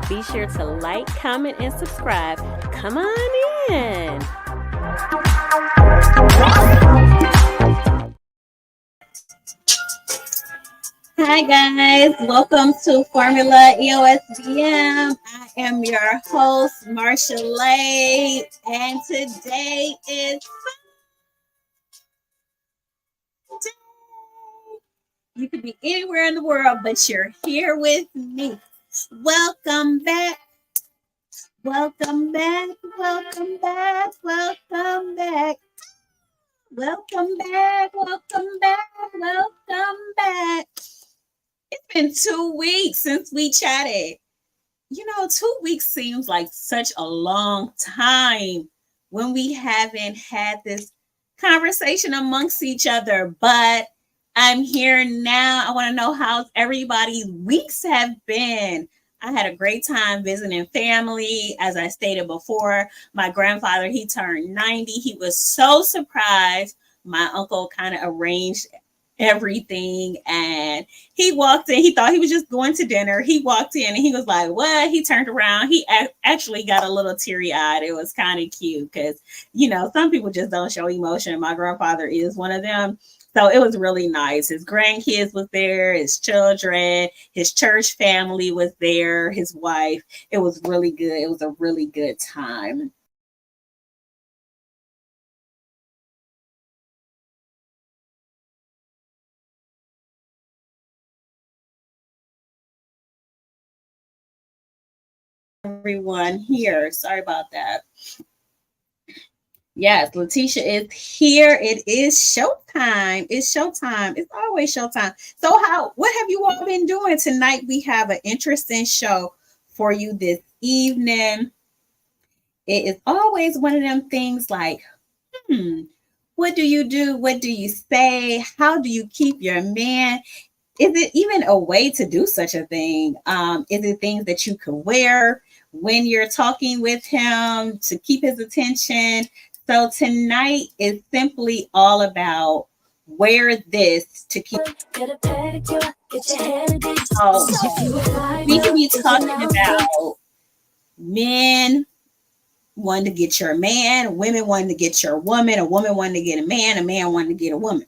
Be sure to like, comment, and subscribe. Come on in. Hi guys, welcome to Formula EOSBM. I am your host, Marchel'e, and today is Sunday. You could be anywhere in the world, but you're here with me. Welcome back. Welcome back. Welcome back. Welcome back. Welcome back. Welcome back. Welcome back. It's been 2 weeks since we chatted. 2 weeks seems like such a long time when we haven't had this conversation amongst each other. But I'm here now. I want to know how everybody's weeks have been. I had a great time visiting family. As I stated before, my grandfather, he turned 90. He was so surprised. My uncle kind of arranged everything, and he walked in. He thought he was just going to dinner. He walked in and he was like, what? He turned around. He actually got a little teary-eyed. It was kind of cute because some people just don't show emotion. My grandfather is one of them. So it was really nice. His grandkids was there, his children, his church family was there, his wife. It was really good. It was a really good time. Everyone here. Sorry about that. Yes, Letitia is here. It is showtime. It's showtime. It's always showtime. So what have you all been doing tonight? We have an interesting show for you this evening. It is always one of them things like, what do you do? What do you say? How do you keep your man? Is it even a way to do such a thing? Is it things that you can wear when you're talking with him to keep his attention? So tonight is simply all about wear this to keep. We can be talking about men wanting to get your man, women wanting to get your woman, a woman wanting to get a man wanting to get a woman.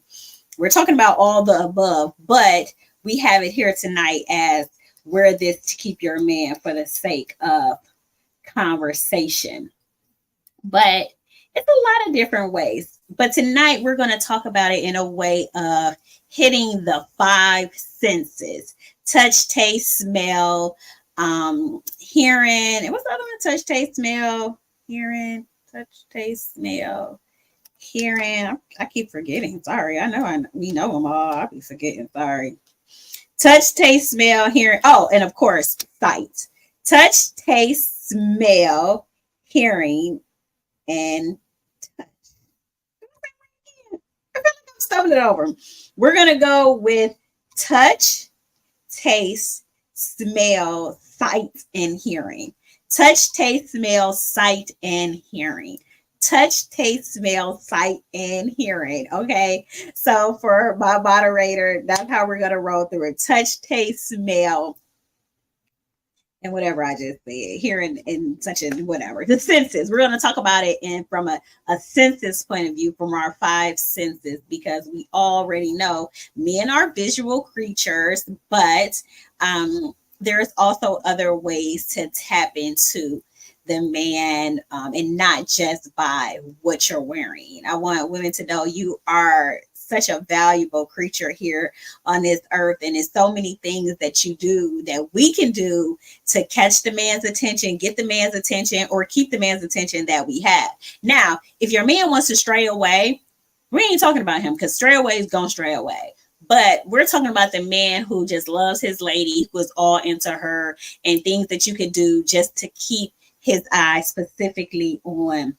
We're talking about all the above, but we have it here tonight as wear this to keep your man for the sake of conversation. But it's a lot of different ways. But tonight we're going to talk about it in a way of hitting the 5 senses: touch, taste, smell, hearing. And what's the other one? Touch, taste, smell, hearing, touch, taste, smell, hearing. I keep forgetting. Sorry. We know them all. I'll be forgetting. Sorry. Touch, taste, smell, hearing. Oh, and of course, sight. Touch, taste, smell, hearing, and touch. I feel like I'm stumbling over. We're going to go with touch, taste, smell, sight, and hearing. Touch, taste, smell, sight, and hearing. Touch, taste, smell, sight, and hearing. Okay. So for my moderator, that's how we're going to roll through it. Touch, taste, smell, and whatever I just said, hearing and such and whatever. The senses. We're going to talk about it from a senses point of view, from our 5 senses, because we already know men are visual creatures, but there's also other ways to tap into the man, and not just by what you're wearing. I want women to know you are such a valuable creature here on this earth, and there's so many things that you do that we can do to catch the man's attention, get the man's attention, or keep the man's attention that we have. Now, if your man wants to stray away, we ain't talking about him, because stray away is gonna stray away. But we're talking about the man who just loves his lady, who is all into her, and things that you could do just to keep his eye specifically on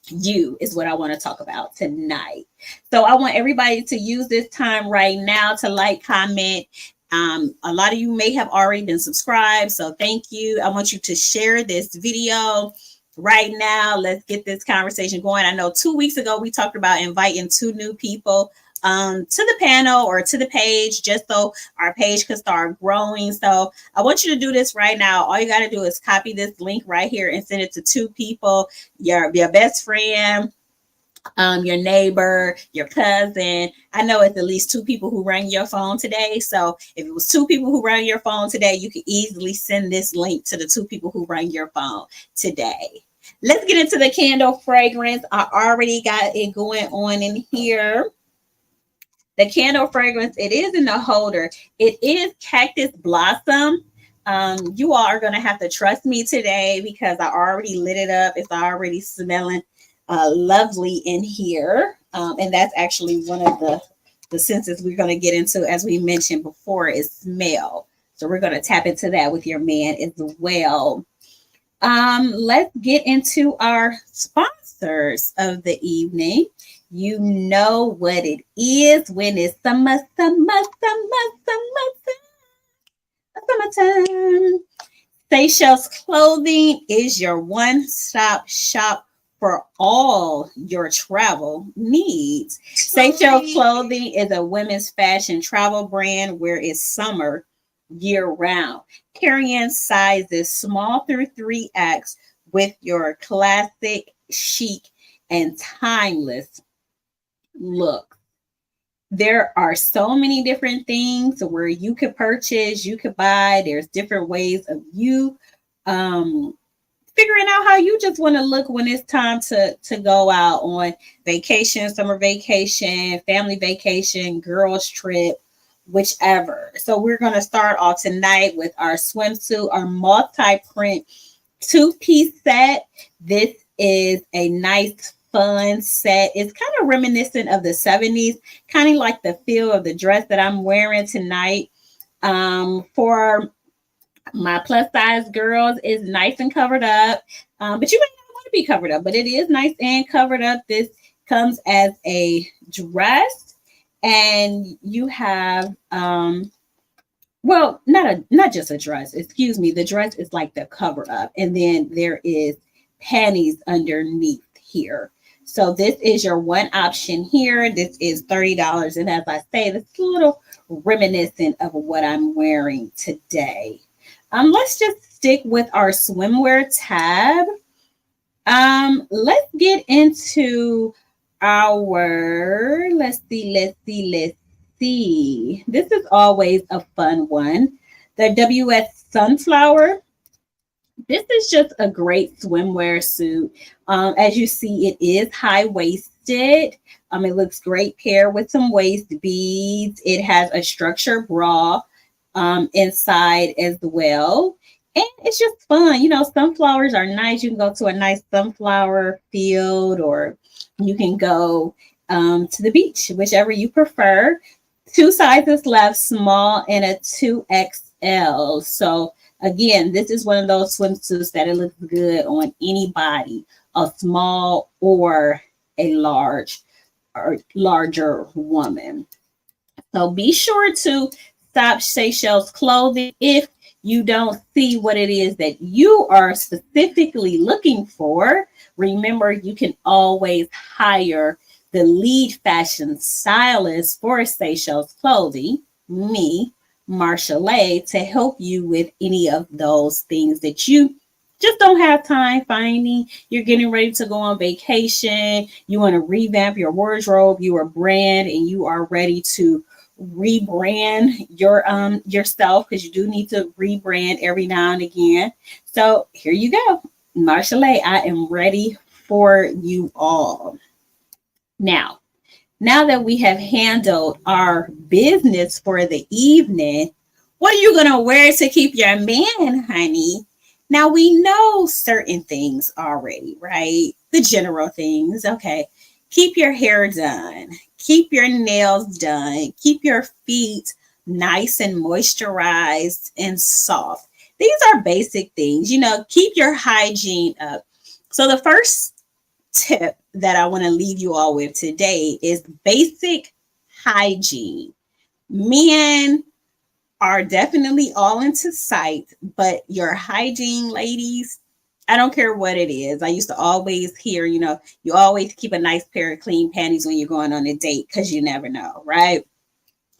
you is what I want to talk about tonight. So I want everybody to use this time right now to like, comment. A lot of you may have already been subscribed, so thank you. I want you to share this video right now. Let's get this conversation going. I know 2 weeks ago we talked about inviting 2 new people to the panel or to the page, just so our page could start growing. So I want you to do this right now. All you got to do is copy this link right here and send it to 2 people, your best friend, your neighbor, your cousin. I know it's at least 2 people who rang your phone today. So if it was 2 people who rang your phone today, you could easily send this link to the 2 people who rang your phone today. Let's get into the candle fragrance. I already got it going on in here. The candle fragrance, it is in the holder. It is cactus blossom. You all are going to have to trust me today because I already lit it up. It's already smelling lovely in here. And that's actually one of the senses we're going to get into, as we mentioned before, is smell. So we're going to tap into that with your man as well. Let's get into our sponsors of the evening. You know what it is when it's summertime. Seychelles Clothing is your one-stop shop for all your travel needs. Seychelles Clothing is a women's fashion travel brand where it's summer year-round, carrying sizes small through 3X with your classic, chic, and timeless look. There are so many different things where you could purchase, you could buy. There's different ways of you figuring out how you just want to look when it's time to go out on vacation, summer vacation, family vacation, girls trip, whichever. So we're going to start off tonight with our swimsuit, our multi-print 2-piece set. This is a nice fun set. It's kind of reminiscent of the 70s, kind of like the feel of the dress that I'm wearing tonight. For my plus size girls, is nice and covered up, but you may not want to be covered up, but it is nice and covered up. This comes as a dress, and you have well, not just a dress, excuse me. The dress is like the cover up, and then there is panties underneath here. So this is your one option here. This is $30. And as I say, it's a little reminiscent of what I'm wearing today. Let's just stick with our swimwear tab. Let's get into our, let's see. This is always a fun one. The WS Sunflower. This is just a great swimwear suit. As you see, it is high-waisted. It looks great paired with some waist beads. It has a structured bra inside as well. And it's just fun. You know, sunflowers are nice. You can go to a nice sunflower field, or you can go to the beach, whichever you prefer. 2 sizes left, small and a 2XL. So again, this is one of those swimsuits that it looks good on any body, a small or a large or larger woman. So be sure to stop Seychelles Clothing if you don't see what it is that you are specifically looking for. Remember, you can always hire the lead fashion stylist for Seychelles Clothing, me, Marchel'e, to help you with any of those things that you just don't have time finding. You're getting ready to go on vacation. You want to revamp your wardrobe, your brand, and you are ready to rebrand yourself, because you do need to rebrand every now and again. So here you go, Marchel'e. I am ready for you all. Now that we have handled our business for the evening, what are you going to wear to keep your man, honey? Now, we know certain things already, right? The general things. Okay. Keep your hair done. Keep your nails done. Keep your feet nice and moisturized and soft. These are basic things. You know, keep your hygiene up. So the first tip that I want to leave you all with today is basic hygiene. Men are definitely all into sight, but your hygiene, ladies, I don't care what it is. I used to always hear, you always keep a nice pair of clean panties when you're going on a date because you never know, right?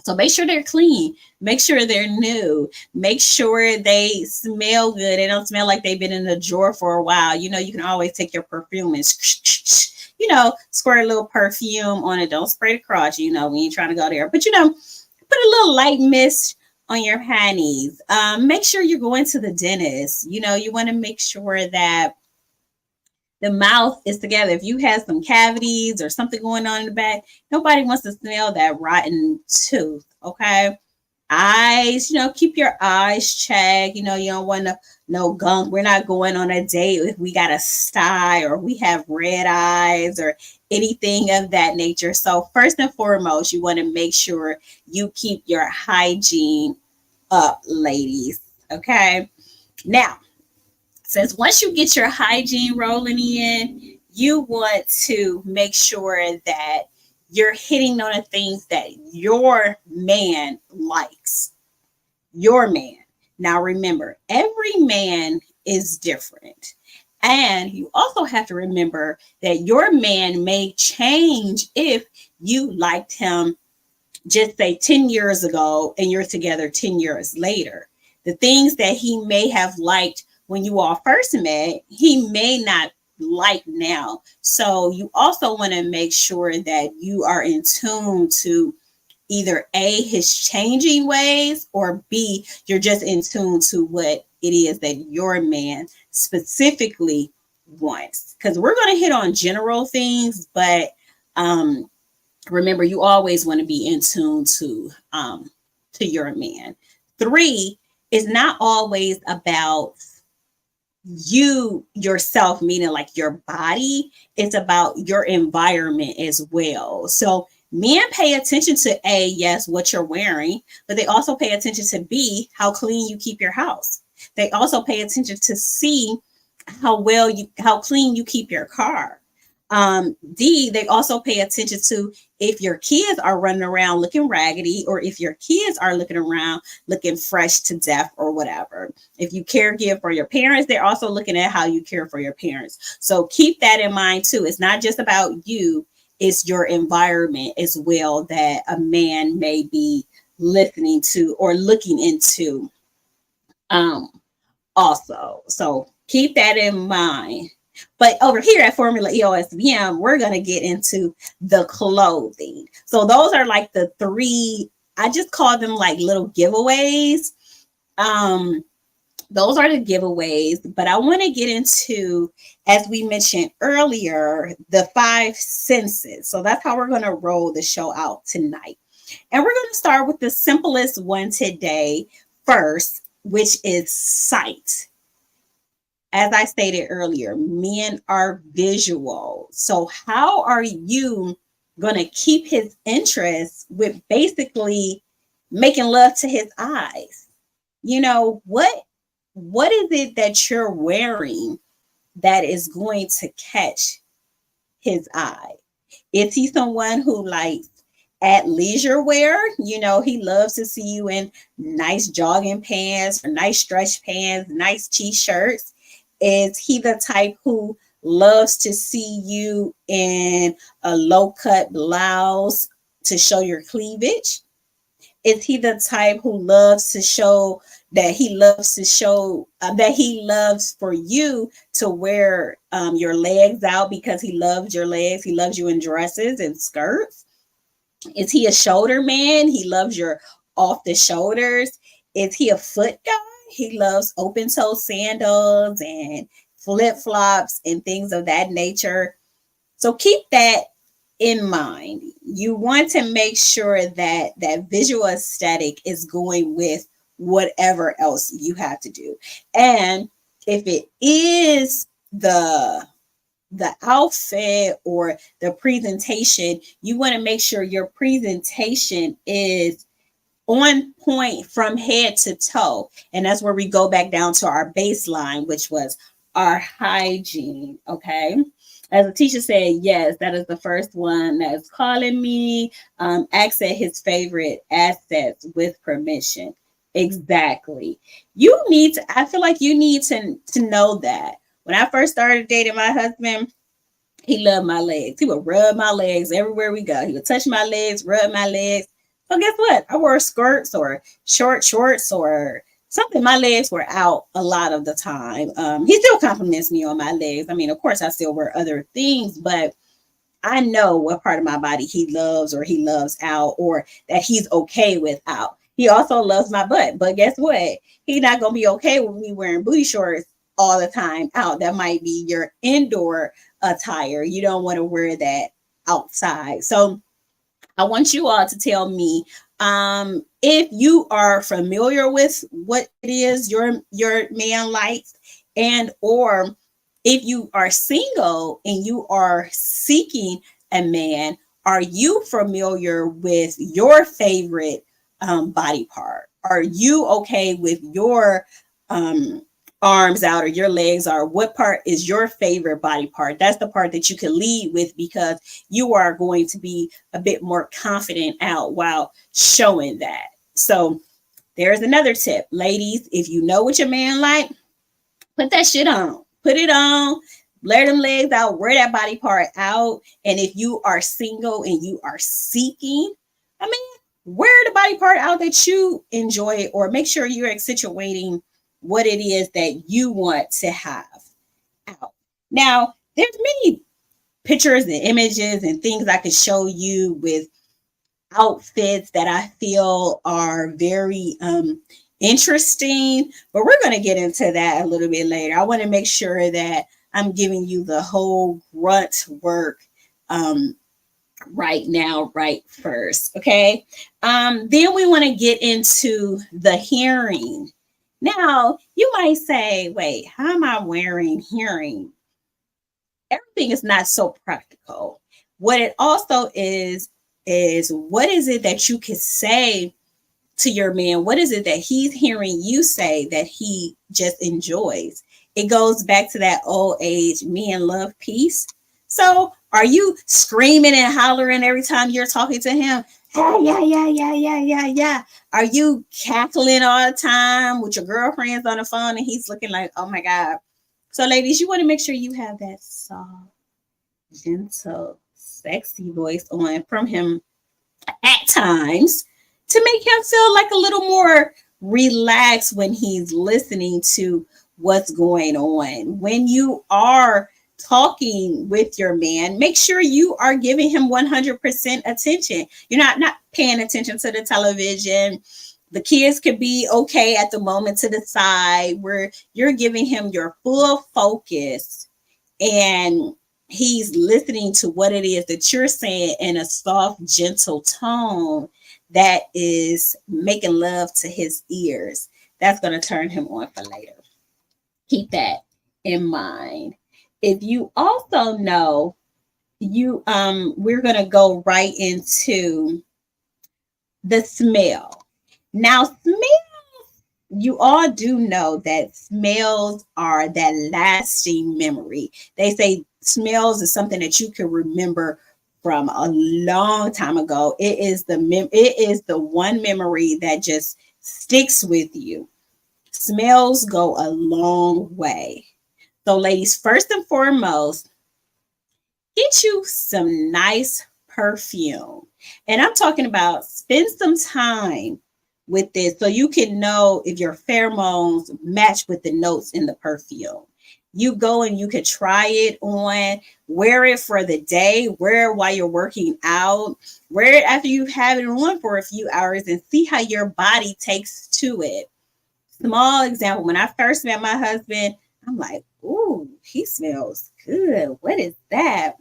So make sure they're clean. Make sure they're new. Make sure they smell good. They don't smell like they've been in the drawer for a while. You can always take your perfume and, squirt a little perfume on it. Don't spray the crotch, when you're trying to go there. But, put a little light mist on your panties. Make sure you're going to the dentist. You want to make sure that the mouth is together. If you have some cavities or something going on in the back, nobody wants to smell that rotten tooth. Okay. Eyes, keep your eyes checked. You don't want no gunk. We're not going on a date if we got a sty or we have red eyes or anything of that nature. So first and foremost, you want to make sure you keep your hygiene up, ladies. Okay. Now, since once you get your hygiene rolling in, you want to make sure that you're hitting on the things that your man likes. Your man. Now remember, every man is different. And you also have to remember that your man may change if you liked him just say 10 years ago and you're together 10 years later. The things that he may have liked when you all first met, he may not like now. So you also want to make sure that you are in tune to either A, his changing ways, or B, you're just in tune to what it is that your man specifically wants. Because we're going to hit on general things, but remember, you always want to be in tune to your man. 3 is not always about you yourself, meaning like your body. It's about your environment as well. So men pay attention to A, yes, what you're wearing, but they also pay attention to B, how clean you keep your house. They also pay attention to C, how clean you keep your car. D, they also pay attention to if your kids are running around looking raggedy or if your kids are looking around looking fresh to death or whatever. If you caregive for your parents, they're also looking at how you care for your parents. So keep that in mind too. It's not just about you, it's your environment as well that a man may be listening to or looking into also. So keep that in mind. But over here at Formula EOSBM, we're going to get into the clothing. So those are like the 3, I just call them like little giveaways. Those are the giveaways, but I want to get into, as we mentioned earlier, the 5 senses. So that's how we're going to roll the show out tonight. And we're going to start with the simplest one today first, which is sight. As I stated earlier, men are visual. So how are you going to keep his interest with basically making love to his eyes? What is it that you're wearing that is going to catch his eye? Is he someone who likes athleisure wear? He loves to see you in nice jogging pants or nice stretch pants, nice t-shirts. Is he the type who loves to see you in a low-cut blouse to show your cleavage? Is he the type who loves to show that he loves for you to wear your legs out because he loves your legs? He loves you in dresses and skirts. Is he a shoulder man? He loves your off the shoulders. Is he a foot guy? He loves open toe sandals and flip flops and things of that nature. So keep that in mind. You want to make sure that that visual aesthetic is going with whatever else you have to do. And if it is the outfit or the presentation, you want to make sure your presentation is on point from head to toe. And that's where we go back down to our baseline, which was our hygiene. Okay. As the teacher said, yes, that is the first one that's calling me. Accent his favorite assets with permission. Exactly. I feel like you need to know that When I first started dating my husband, he loved my legs. He would rub my legs everywhere we go. He would touch my legs, rub my legs. So guess what? I wore skirts or short shorts or something. My legs were out a lot of the time. He still compliments me on my legs. I mean, of course, I still wear other things, but I know what part of my body he loves or he loves out or that he's okay with out. He also loves my butt. But guess what? He's not going to be okay with me wearing booty shorts all the time out. That might be your indoor attire. You don't want to wear that outside. So I want you all to tell me if you are familiar with what it is your man likes, and or if you are single and you are seeking a man, are you familiar with your favorite body part? Are you okay with your um, arms out or your legs are? What part is your favorite body part? That's the part that you can lead with, because you are going to be a bit more confident out while showing that. So there's another tip. Ladies, if you know what your man like, put that shit on. Put it on. Blare them legs out. Wear that body part out. And if you are single and you are seeking, I mean, wear the body part out that you enjoy, or make sure you're accentuating what it is that you want to have out. Now, there's many pictures and images and things I could show you with outfits that I feel are very interesting, but we're going to get into that a little bit later. I want to make sure that I'm giving you the whole grunt work right now, right first. Okay. Then we want to get into the hearing. Now, you might say, wait, how am I wearing hearing? Everything is not so practical. What it also is what is it that you can say to your man? What is it that he's hearing you say that he just enjoys? It goes back to that old age, men love peace. So are you screaming and hollering every time you're talking to him? Hey, yeah, yeah, yeah, yeah, yeah, yeah. Are you cackling all the time with your girlfriends on the phone and he's looking like, oh my God. So ladies, you want to make sure you have that soft, gentle, sexy voice on from him at times to make him feel like a little more relaxed when he's listening to what's going on. When you are talking with your man, make sure you are giving him 100% attention. You're not paying attention to the television. The kids could be okay at the moment to the side, where you're giving him your full focus and he's listening to what it is that you're saying in a soft, gentle tone that is making love to his ears. That's going to turn him on for later. Keep that in mind. If you also know, we're going to go right into the smell. Now, you all do know that smells are that lasting memory. They say smells is something that you can remember from a long time ago. It is the one memory that just sticks with you. Smells go a long way. So ladies, first and foremost, get you some nice perfume. And I'm talking about spend some time with this so you can know if your pheromones match with the notes in the perfume. You go and you can try it on, wear it for the day, wear it while you're working out, wear it after you have it on for a few hours and see how your body takes to it. Small example, when I first met my husband, I'm like, ooh, he smells good. What is that?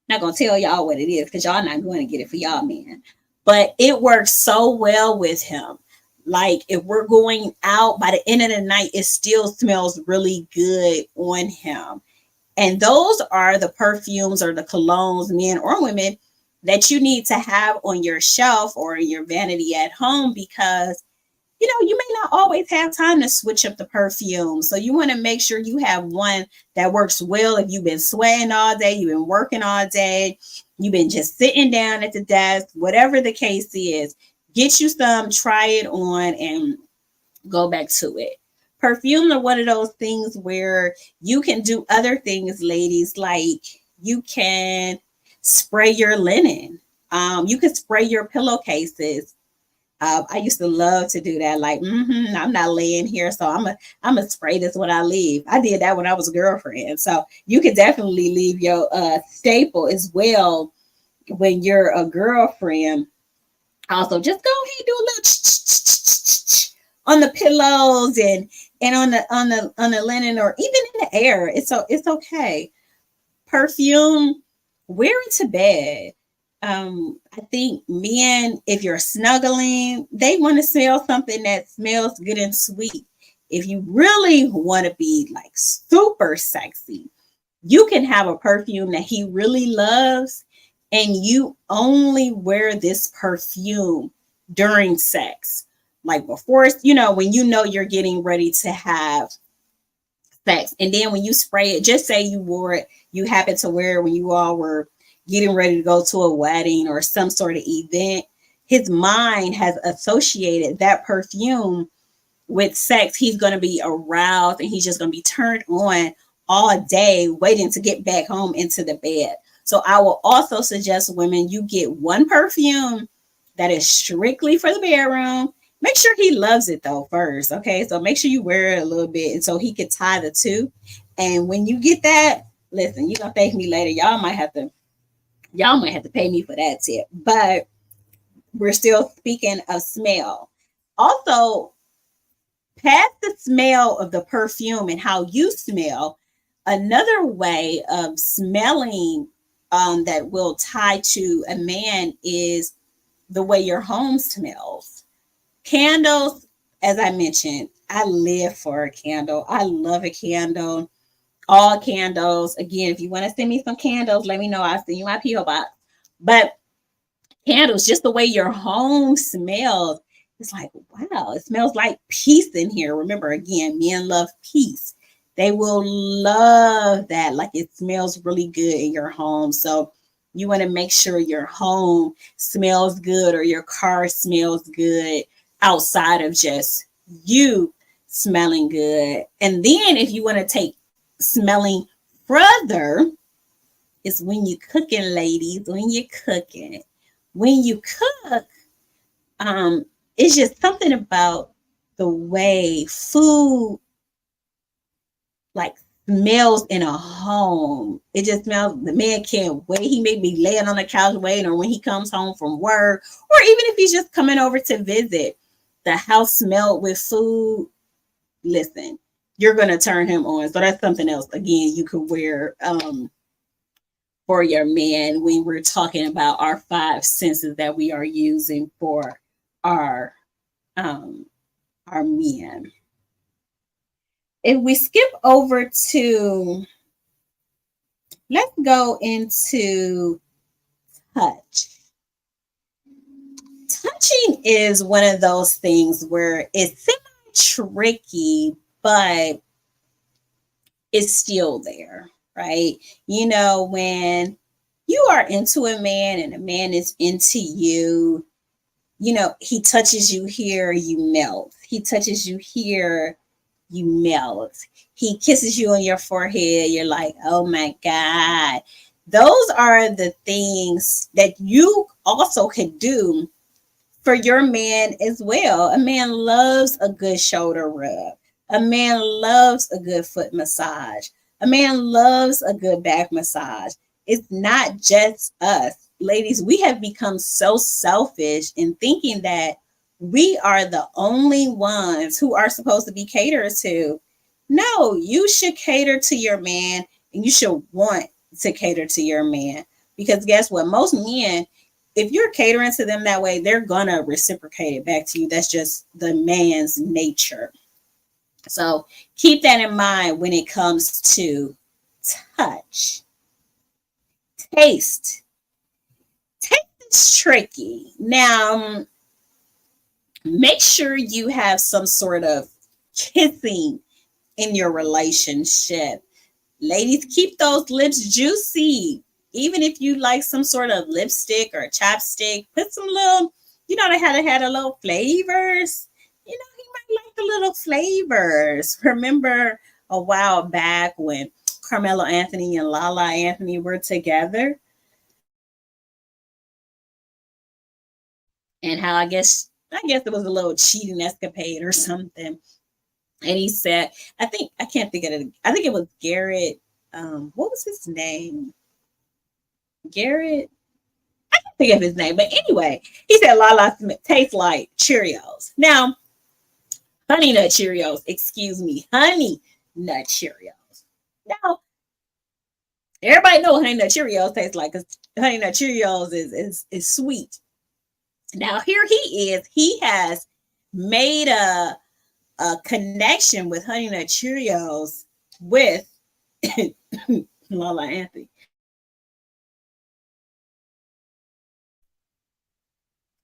Not gonna tell y'all what it is because y'all not going to get it for y'all, man. But it works so well with him. Like if we're going out by the end of the night, it still smells really good on him. And those are the perfumes or the colognes, men or women, that you need to have on your shelf or in your vanity at home, because you may not always have time to switch up the perfume. So you want to make sure you have one that works well. If you've been sweating all day, you've been working all day, you've been just sitting down at the desk, whatever the case is, get you some, try it on and go back to it. Perfume are one of those things where you can do other things, ladies, like you can spray your linen. You can spray your pillowcases. I used to love to do that. Like, I'm not laying here, so I'm gonna spray this when I leave. I did that when I was a girlfriend. So you could definitely leave your staple as well when you're a girlfriend. Also, just go ahead and do a little on the pillows and on the linen, or even in the air. It's okay. Perfume, wear it to bed. I think men, if you're snuggling, they want to smell something that smells good and sweet. If you really want to be like super sexy, you can have a perfume that he really loves, and you only wear this perfume during sex. Like before, when you know you're getting ready to have sex. And then when you spray it, just say you wore it, you happen to wear it when you all were getting ready to go to a wedding or some sort of event. His mind has associated that perfume with sex. He's going to be aroused and he's just going to be turned on all day, waiting to get back home into the bed. So I will also suggest women, you get one perfume that is strictly for the bedroom. Make sure he loves it though first. Okay. So make sure you wear it a little bit, and so he can tie the two. And when you get that, listen, you're gonna thank me later. Y'all might have to pay me for that tip. But we're still speaking of smell. Also, past the smell of the perfume and how you smell, another way of smelling that will tie to a man is the way your home smells. Candles, as I mentioned, I live for a candle. I love a candle. All candles. Again, if you want to send me some candles, let me know. I'll send you my P.O. box. But candles, just the way your home smells, it's like, wow, it smells like peace in here. Remember, again, men love peace. They will love that. Like, it smells really good in your home. So you want to make sure your home smells good, or your car smells good, outside of just you smelling good. And then if you want to take smelling further, it's when you cooking, ladies. When you're cooking, when you cook, it's just something about the way food like smells in a home. It just smells. The man can't wait. He may be laying on the couch waiting, or when he comes home from work, or even if he's just coming over to visit, the house smelled with food. Listen, you're gonna turn him on. So that's something else. Again, you could wear for your man when we're talking about our five senses that we are using for our men. If we skip over to, let's go into touch. Touching is one of those things where it's semi-tricky, but it's still there, right? When you are into a man and a man is into you, he touches you here, you melt. He touches you here, you melt. He kisses you on your forehead, you're like, oh my God. Those are the things that you also could do for your man as well. A man loves a good shoulder rub. A man loves a good foot massage. A man loves a good back massage. It's not just us. Ladies, we have become so selfish in thinking that we are the only ones who are supposed to be catered to. No, you should cater to your man, and you should want to cater to your man. Because guess what? Most men, if you're catering to them that way, they're going to reciprocate it back to you. That's just the man's nature. So keep that in mind when it comes to touch. Taste. Taste is tricky. Now, make sure you have some sort of kissing in your relationship. Ladies, keep those lips juicy. Even if you like some sort of lipstick or chapstick, put some little, they had a little flavors. He might like the little flavors. Remember a while back when Carmelo Anthony and Lala Anthony were together, and how I guess it was a little cheating escapade or something. And he said, I can't think of it. I think it was Garrett. What was his name? Garrett. Think of his name, but anyway, he said Lala tastes like Cheerios. Now, honey nut Cheerios, excuse me, honey nut Cheerios. Now, everybody know honey nut Cheerios tastes like, because honey nut Cheerios is sweet. Now, here he is. He has made a connection with honey nut Cheerios with Lala Anthony.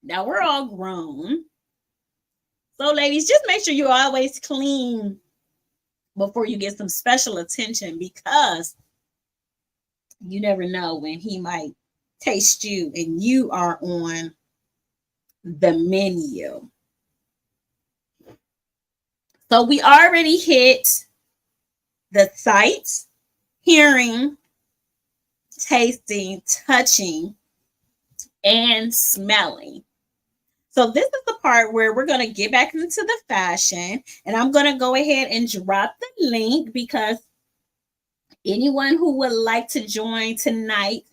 Now we're all grown. So, ladies, just make sure you always clean before you get some special attention, because you never know when he might taste you and you are on the menu. So we already hit the sight, hearing, tasting, touching, and smelling. So this is the part where we're going to get back into the fashion, and I'm going to go ahead and drop the link, because anyone who would like to join tonight,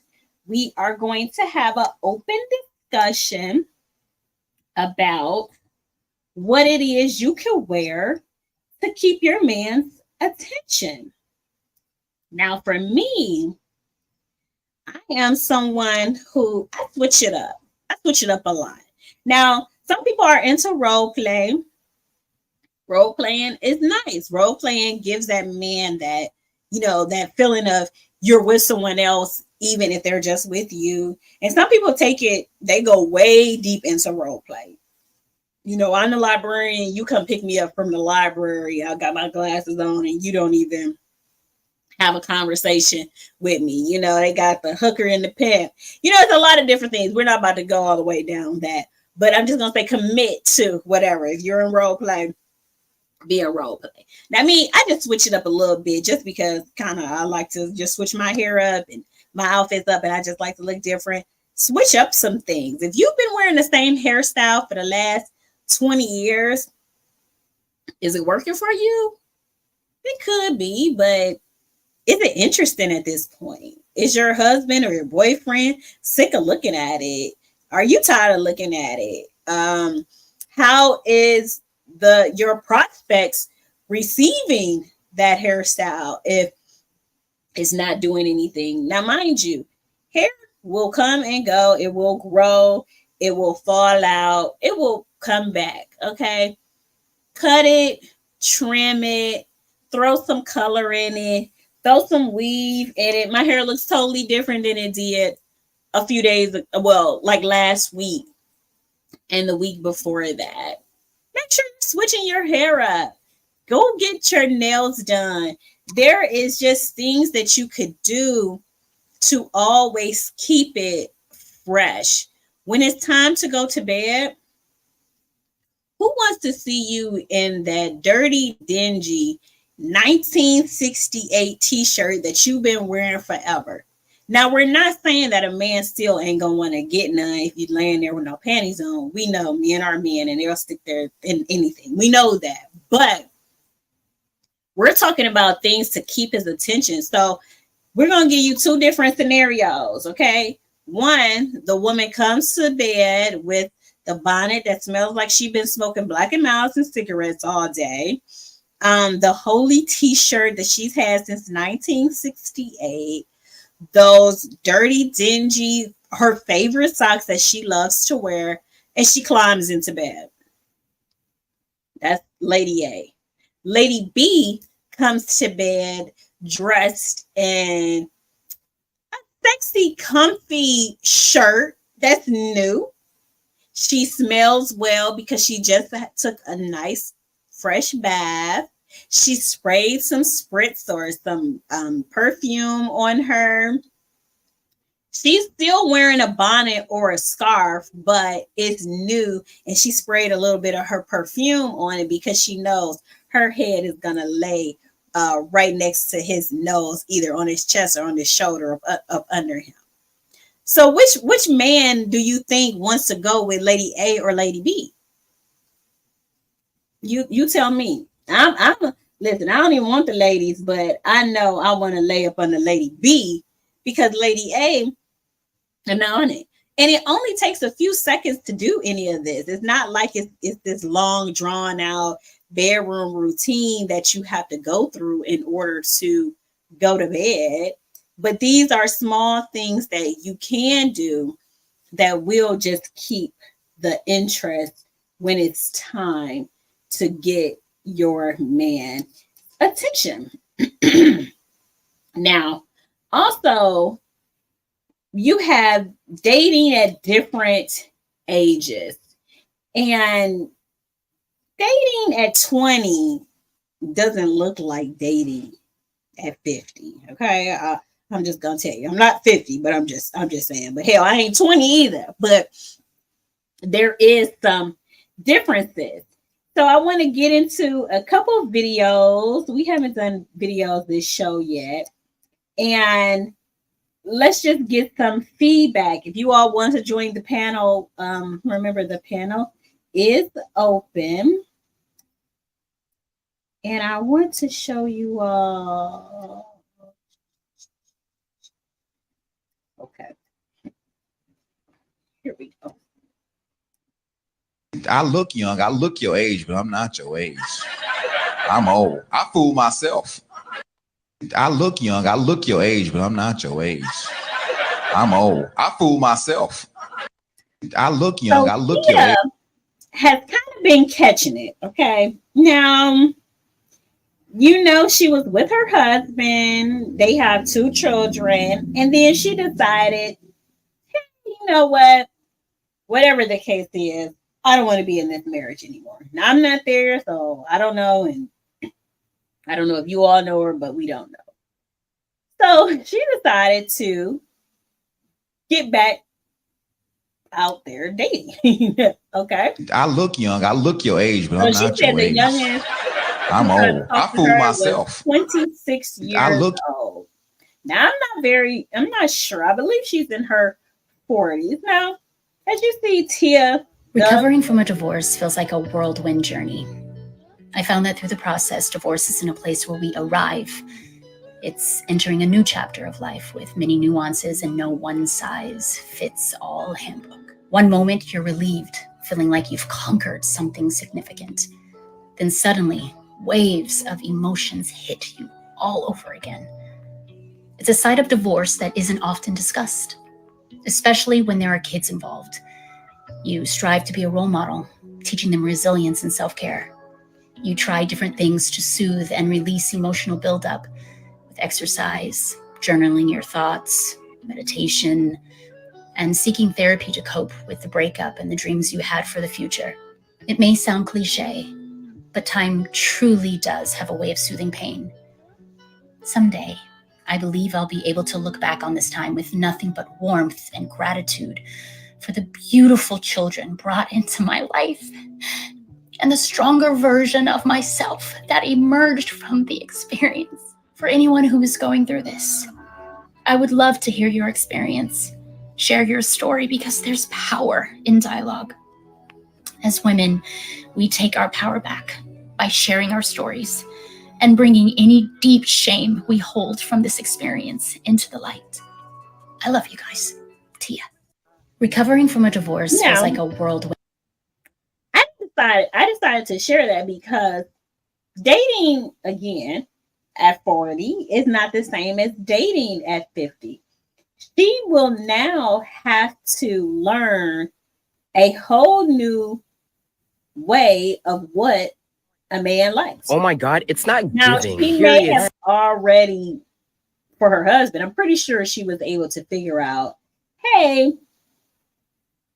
we are going to have an open discussion about what it is you can wear to keep your man's attention. Now, for me, I am someone who I switch it up. I switch it up a lot. Now, some people are into role play. Role playing is nice. Role playing gives that man that, that feeling of you're with someone else, even if they're just with you. And some people they go way deep into role play. I'm the librarian. You come pick me up from the library. I got my glasses on, and you don't even have a conversation with me. They got the hooker in the pimp. It's a lot of different things. We're not about to go all the way down that, but I'm just going to say commit to whatever. If you're in role play, be a role play. Now, I just switch it up a little bit, just because I like to just switch my hair up and my outfits up, and I just like to look different. Switch up some things. If you've been wearing the same hairstyle for the last 20 years, is it working for you? It could be, but is it interesting at this point? Is your husband or your boyfriend sick of looking at it? Are you tired of looking at it? How is your prospects receiving that hairstyle if it's not doing anything? Now, mind you, hair will come and go. It will grow. It will fall out. It will come back. Okay. Cut it, trim it, throw some color in it, throw some weave in it. My hair looks totally different than it did a few days, like last week and the week before that. Make sure you're switching your hair up. Go get your nails done. There is just things that you could do to always keep it fresh. When it's time to go to bed, who wants to see you in that dirty, dingy 1968 t-shirt that you've been wearing forever? Now, we're not saying that a man still ain't gonna want to get none if you're laying there with no panties on. We know men are men, and they'll stick there in anything. We know that. But we're talking about things to keep his attention. So we're going to give you two different scenarios, okay? One, the woman comes to bed with the bonnet that smells like she's been smoking Black and Milds and cigarettes all day. The holy t-shirt that she's had since 1968. Those dirty, dingy, her favorite socks that she loves to wear, and she climbs into bed. That's Lady A. Lady B comes to bed dressed in a sexy, comfy shirt that's new. She smells well because she just took a nice, fresh bath. She sprayed some spritz or some perfume on her. She's still wearing a bonnet or a scarf, but it's new. And she sprayed a little bit of her perfume on it because she knows her head is going to lay right next to his nose, either on his chest or on his shoulder up under him. So which man do you think wants to go with Lady A or Lady B? You tell me. Listen, I don't even want the ladies, but I know I want to lay up on the Lady B because Lady A and on it. And it only takes a few seconds to do any of this. It's not like it's this long, drawn out bedroom routine that you have to go through in order to go to bed. But these are small things that you can do that will just keep the interest when it's time to get your man attention. Now, also, you have dating at different ages, and dating at 20 doesn't look like dating at 50. Okay. I'm just gonna tell you, I'm not 50, but I'm just saying, but hell, I ain't 20 either, but there is some differences. So I want to get into a couple of videos. We haven't done videos this show yet, and let's just get some feedback. If you all want to join the panel, remember the panel is open. And I want to show you all. Okay. Here we go. I look young. I look your age, but I'm not your age. I'm old. I fool myself. I look young. I look your age, but I'm not your age. I'm old. I fool myself. I look young. I look your age. Has kind of been catching it. Okay. Now, you know, she was with her husband. They have 2 children. And then she decided, hey, you know what? Whatever the case is, I don't want to be in this marriage anymore. Now, I'm not there, so I don't know. And I don't know if you all know her, but we don't know. So she decided to get back out there dating. Okay. I look young. I look your age, but I'm not your age. I'm old. I fool myself. 26 years old. Now I'm not sure. I believe she's in her 40s. Now, as you see, Tia. Recovering from a divorce feels like a whirlwind journey. I found that through the process, divorce isn't a place where we arrive. It's entering a new chapter of life with many nuances and no one-size-fits-all handbook. One moment you're relieved, feeling like you've conquered something significant. Then suddenly, waves of emotions hit you all over again. It's a side of divorce that isn't often discussed, especially when there are kids involved. You strive to be a role model, teaching them resilience and self-care. You try different things to soothe and release emotional buildup with exercise, journaling your thoughts, meditation, and seeking therapy to cope with the breakup and the dreams you had for the future. It may sound cliche, but time truly does have a way of soothing pain. Someday, I believe I'll be able to look back on this time with nothing but warmth and gratitude for the beautiful children brought into my life and the stronger version of myself that emerged from the experience. For anyone who is going through this, I would love to hear your experience. Share your story because there's power in dialogue. As women, we take our power back by sharing our stories and bringing any deep shame we hold from this experience into the light. I love you guys. Tia. Recovering from a divorce feels like a whirlwind. I decided to share that because dating again at 40 is not the same as dating at 50. She will now have to learn a whole new way of what a man likes. Oh my God, it's not now, giving. She may have already, for her husband, I'm pretty sure she was able to figure out, hey,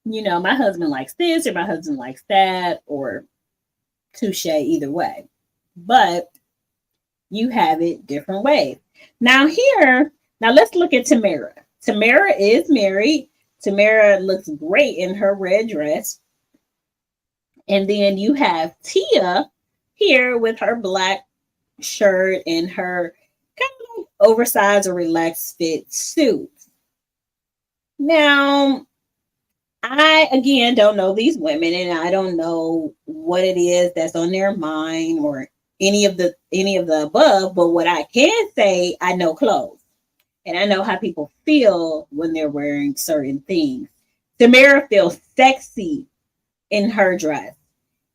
you know, my husband likes this or my husband likes that, or touche either way. But you have it different ways. Now let's look at Tamara. Tamara is married. Tamara looks great in her red dress. And then you have Tia here with her black shirt and her kind of like oversized or relaxed fit suit. Now, I again don't know these women and I don't know what it is that's on their mind or any of the above, but what I can say, I know clothes and I know how people feel when they're wearing certain things. Tamara feels sexy in her dress.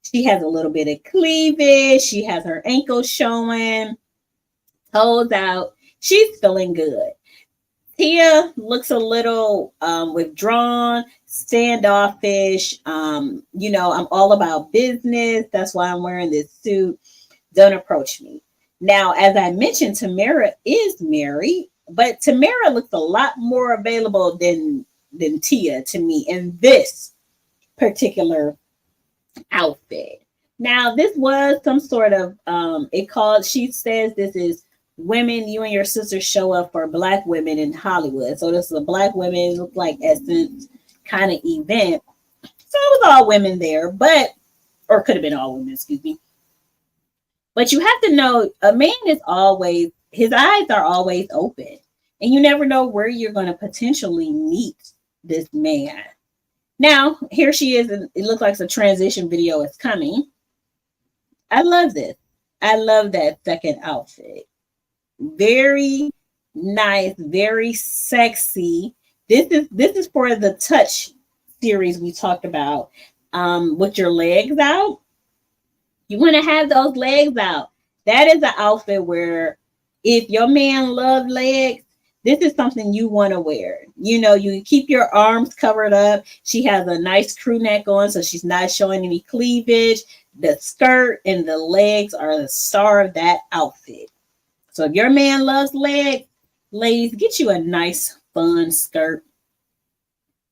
She has a little bit of cleavage, she has her ankles showing, toes out. She's feeling good. Tia looks a little withdrawn, standoffish. I'm all about business. That's why I'm wearing this suit. Don't approach me. Now, as I mentioned, Tamara is married, but Tamara looks a lot more available than Tia to me in this particular outfit. Now, this was some sort of she says this is women, you and your sisters show up for black women in Hollywood. So this is a black women look like essence kind of event. So it was all women there, or could have been all women, excuse me. But you have to know a man is always, his eyes are always open. And you never know where you're going to potentially meet this man. Now, here she is, and it looks like a transition video is coming. I love this. I love that second outfit. Very nice, very sexy. This is for the touch series we talked about. With your legs out. You want to have those legs out. That is an outfit where if your man loves legs, this is something you want to wear. You keep your arms covered up. She has a nice crew neck on, so she's not showing any cleavage. The skirt and the legs are the star of that outfit. So if your man loves legs, ladies, get you a nice, fun skirt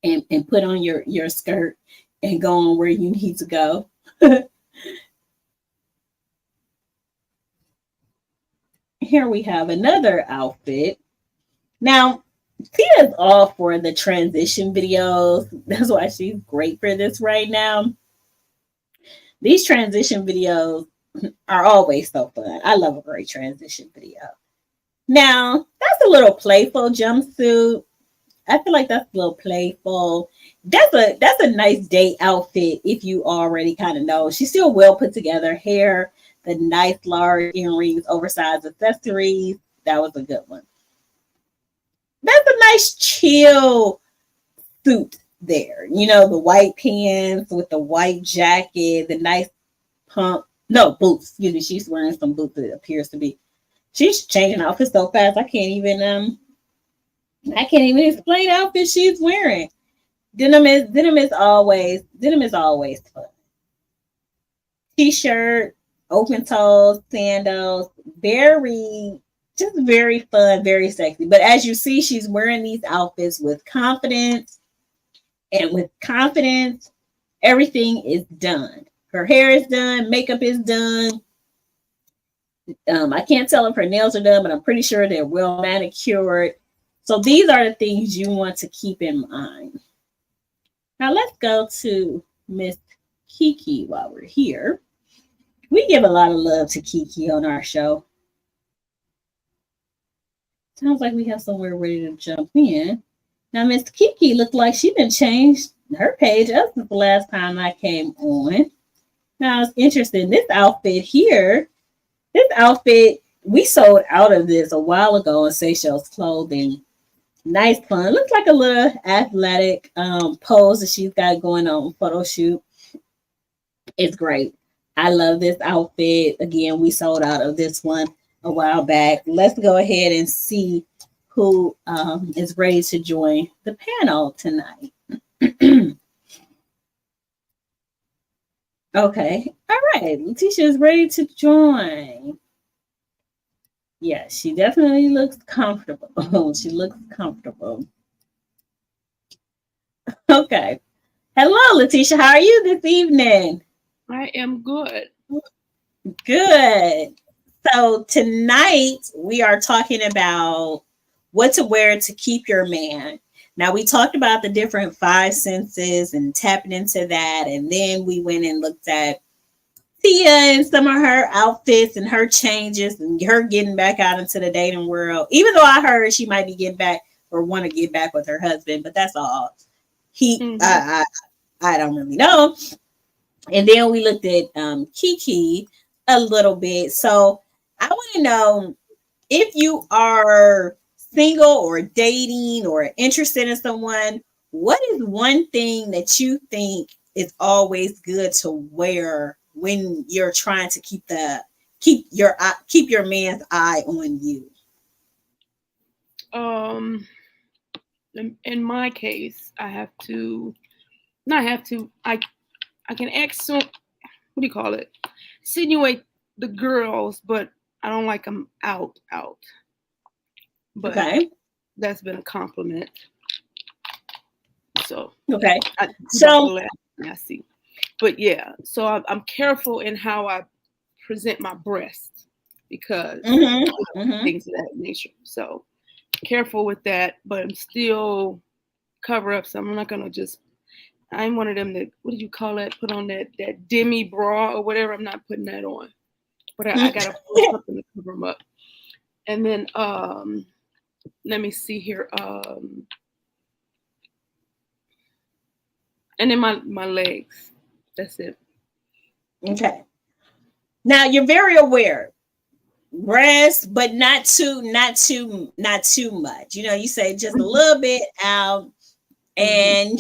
and put on your skirt and go on where you need to go. Here we have another outfit. Now, Tia's all for the transition videos. That's why she's great for this right now. These transition videos are always so fun. I love a great transition video. Now, that's a little playful jumpsuit. I feel like that's a little playful. That's a nice date outfit if you already kind of know. She's still well put together. Hair, the nice large earrings, oversized accessories. That was a good one. That's a nice chill suit there. The white pants with the white jacket, the nice boots. Excuse me, she's wearing some boots that appears to be. She's changing outfits so fast. I can't even explain the outfit she's wearing. Denim is always fun. T-shirt, open toes, sandals, very fun, very sexy. But as you see, she's wearing these outfits with confidence. And with confidence, everything is done. Her hair is done. Makeup is done. I can't tell if her nails are done, but I'm pretty sure they're well manicured. So these are the things you want to keep in mind. Now let's go to Miss Kiki while we're here. We give a lot of love to Kiki on our show. Sounds like we have somewhere ready to jump in. Now, Miss Kiki looked like she didn't change her page up since the last time I came on. Now, it's interesting. This outfit, we sold out of this a while ago on Seychelles Clothing. Nice fun. Looks like a little athletic pose that she's got going on, photo shoot. It's great. I love this outfit. Again, we sold out of this one a while back. Let's go ahead and see who is ready to join the panel tonight. Okay. All right. Letitia is ready to join. Yeah, she definitely looks comfortable. She looks comfortable. Okay. Hello, Letitia. How are you this evening? I am good. Good. So tonight we are talking about what to wear to keep your man. Now, we talked about the different five senses and tapping into that. And then we went and looked at Tia and some of her outfits and her changes and her getting back out into the dating world. Even though I heard she might be getting back or want to get back with her husband, but that's all. I don't really know. And then we looked at Kiki a little bit. So I want to know if you are single or dating or interested in someone, what is one thing that you think is always good to wear when you're trying to keep your man's eye on you? In my case, I can what do you call it? Insinuate the girls, but I don't like them out. But Okay. that's been a compliment. So Okay. I see. But yeah, so I'm careful in how I present my breast because things of that nature. So careful with that, but I'm still cover up. So I'm not gonna just. I'm one of them that, what do you call that? Put on that demi bra or whatever. I'm not putting that on, but I gotta put something to cover them up. And then let me see here. And then my legs. That's it. Okay. Now you're very aware. Breast, but not too much. You know, you say just a little bit out and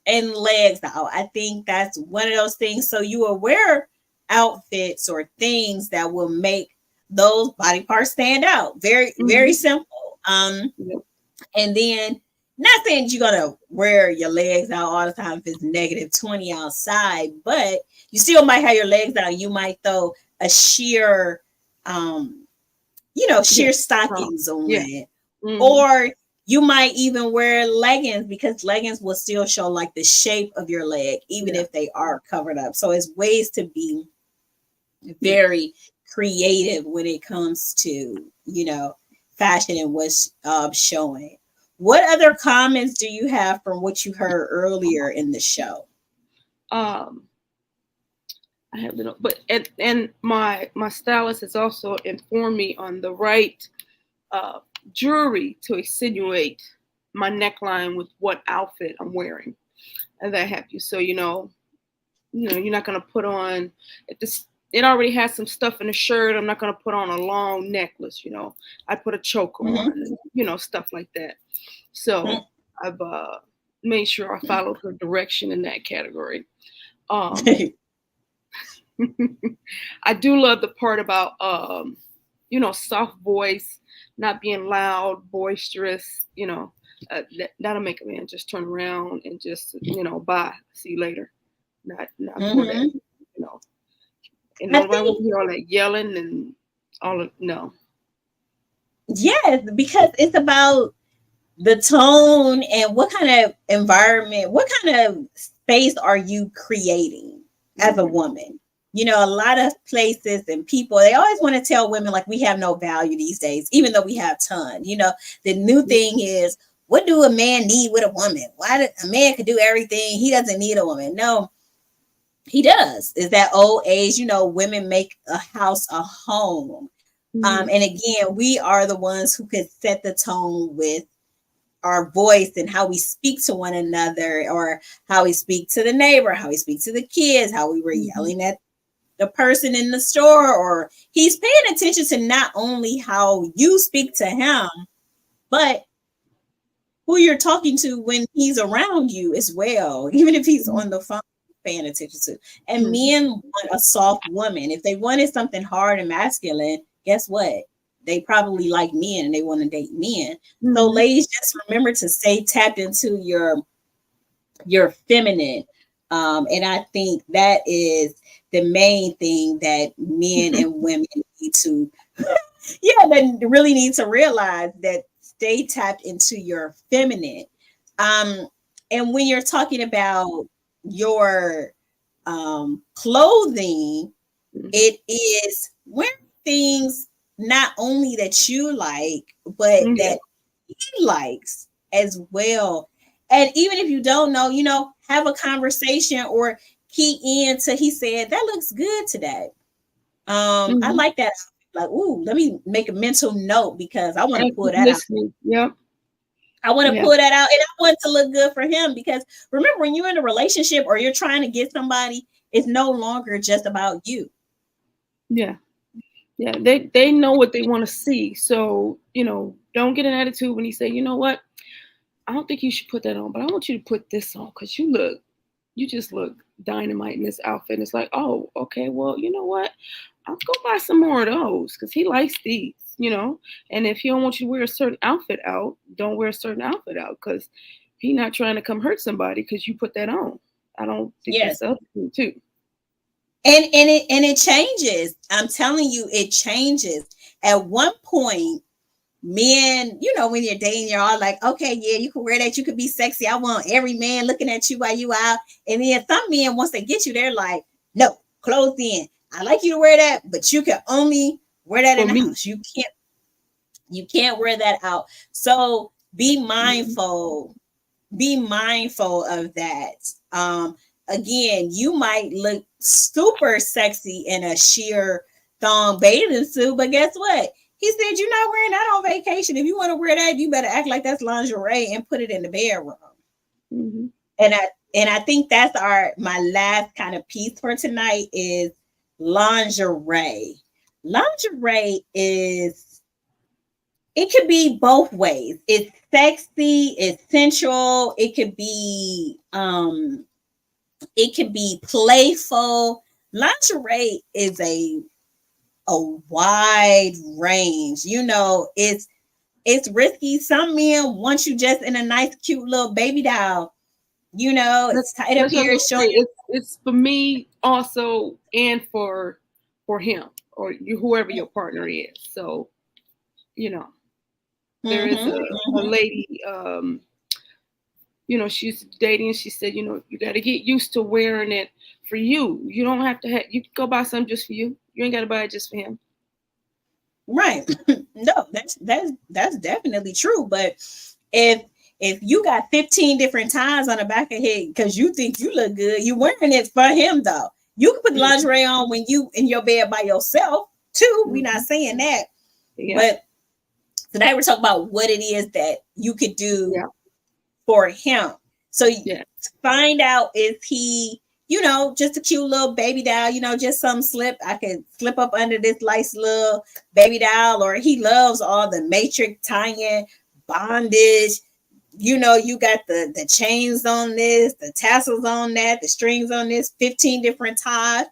legs out. I think that's one of those things. So you will wear outfits or things that will make those body parts stand out. Very, very simple. And then not saying you're gonna wear your legs out all the time if it's negative 20 outside, but you still might have your legs out. You might throw a sheer sheer stockings on it. Or you might even wear leggings because leggings will still show like the shape of your leg, even if they are covered up. So it's ways to be very creative when it comes to, fashion and what's showing. What other comments do you have from what you heard earlier in the show? I have little, but and my stylist has also informed me on the right jewelry to insinuate my neckline with what outfit I'm wearing, and that have you. So you're not gonna put on if this. It already has some stuff in the shirt. I'm not gonna put on a long necklace. I put a choker on, stuff like that. So I've made sure I followed her direction in that category. I do love the part about soft voice, not being loud, boisterous. That'll make a man just turn around and just bye, see you later. Not for that, And nobody want to hear all that yelling and all of no. Yes, because it's about the tone and what kind of environment, what kind of space are you creating as a woman? A lot of places and people, they always want to tell women like we have no value these days, even though we have ton. The new thing is, what do a man need with a woman? Why do a man could do everything? He doesn't need a woman. No, he does. Is that old age, women make a house a home. And again, we are the ones who could set the tone with our voice and how we speak to one another, or how we speak to the neighbor, how we speak to the kids, how we were yelling at the person in the store, or he's paying attention to not only how you speak to him, but who you're talking to when he's around you as well, even if he's on the phone paying attention to. And men want a soft woman. If they wanted something hard and masculine, guess what? They probably like men and they want to date men. So ladies, just remember to stay tapped into your feminine. And I think that is the main thing that men and women need to, they really need to realize, that stay tapped into your feminine. And when you're talking about your clothing, it is wearing things not only that you like, but that he likes as well. And even if you don't know, have a conversation or key into, he said, that looks good today. I like that. Like, ooh, let me make a mental note because I want to pull that out. Yep. I want to pull that out, and I want it to look good for him because remember, when you're in a relationship or you're trying to get somebody, it's no longer just about you. Yeah. They know what they want to see. So, don't get an attitude when you say, you know what, I don't think you should put that on, but I want you to put this on because you just look dynamite in this outfit. And it's like, oh, okay, well, you know what? I'll go buy some more of those because he likes these, And if he don't want you to wear a certain outfit out, don't wear a certain outfit out because he's not trying to come hurt somebody because you put that on. I don't think that's the other thing too. And it changes. I'm telling you, it changes. At one point, men, when you're dating, you're all like, okay, yeah, you can wear that. You could be sexy. I want every man looking at you while you out. And then some men, once they get you, they're like, no, close in. I like you to wear that, but you can only wear that in the house. You can't wear that out. So be mindful. Be mindful of that. Again, you might look super sexy in a sheer thong bathing suit, but guess what? He said you're not wearing that on vacation. If you want to wear that, you better act like that's lingerie and put it in the bedroom. And I think that's my last kind of piece for tonight is lingerie. Lingerie it could be both ways. It's sexy, it's sensual, it could be playful. Lingerie is a wide range. It's risky. Some men want you just in a nice, cute little baby doll. It's tight up here. It's for me also, and for him or whoever your partner is. So, there is a lady. She's dating. She said, you got to get used to wearing it for you. You don't have to you can go buy something just for you. You ain't got to buy it just for him. Right. No, that's definitely true. But if you got 15 different ties on the back of head because you think you look good, you wearing it for him though. You can put lingerie on when you in your bed by yourself too. We're not saying that. But today we're talking about what it is that you could do for him. So find out if he, just a cute little baby doll, just some I could slip up under this nice little baby doll, or he loves all the matrix tying, bondage. You got the chains on this, the tassels on that, the strings on this, 15 different ties.